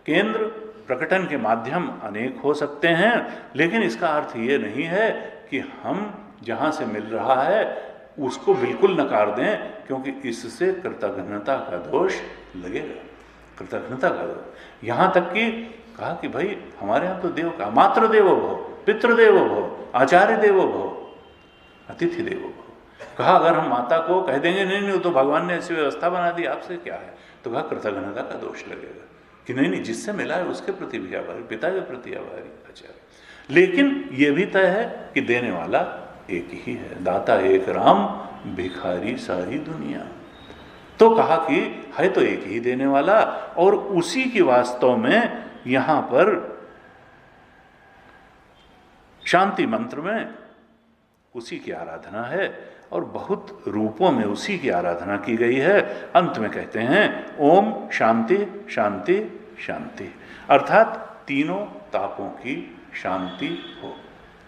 केंद्र, प्रकटन के माध्यम अनेक हो सकते हैं, लेकिन इसका अर्थ ये नहीं है कि हम जहाँ से मिल रहा है उसको बिल्कुल नकार दें, क्योंकि इससे कृतघ्नता का दोष लगेगा, कृतघ्नता का दोष। यहाँ तक कि कहा कि भाई हमारे यहाँ तो देव का मातृ देवो भव, पितृदेवो भव, आचार्य देवो भव, अतिथि देवो भव। कहा अगर हम माता को कह देंगे नहीं नहीं तो भगवान ने ऐसी व्यवस्था बना दी, आपसे क्या है, तो कहा कृतघ्नता का दोष लगेगा कि नहीं नहीं जिससे मिला है उसके प्रति भी आभारी, पिता के प्रति आभारी आचार्य। लेकिन ये भी तय है कि देने वाला एक ही है, दाता एक राम, भिखारी सारी दुनिया। तो कहा कि है तो एक ही देने वाला, और उसी की वास्तव में यहां पर शांति मंत्र में उसी की आराधना है, और बहुत रूपों में उसी की आराधना की गई है। अंत में कहते हैं ओम शांति शांति शांति, अर्थात तीनों तापों की शांति हो,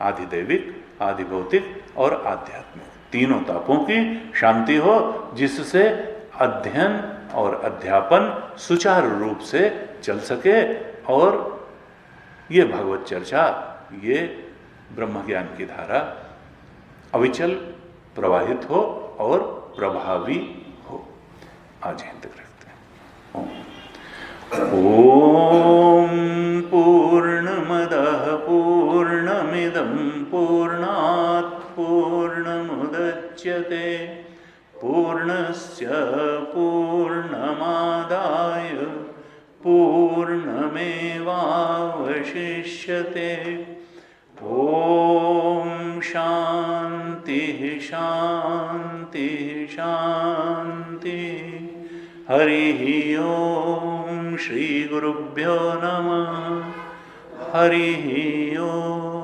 आधिदैविक, आधिभौतिक और आध्यात्मिक, तीनों तापों की शांति हो, जिससे अध्ययन और अध्यापन सुचारू रूप से चल सके, और ये भगवत चर्चा, ये ब्रह्म ज्ञान की धारा अविचल प्रवाहित हो और प्रभावी हो। आज यहीं तक रखते हैं। ओम पूर्णमदः पूर्णमिदं पूर्णात् पूर्णमुदच्यते पूर्णस्य पूर्णमादाय पूर्णमेवावशिष्यते। ओम शांति शांति शांति। हरि ओम। श्री गुरुभ्यो नमः। हरि ओम।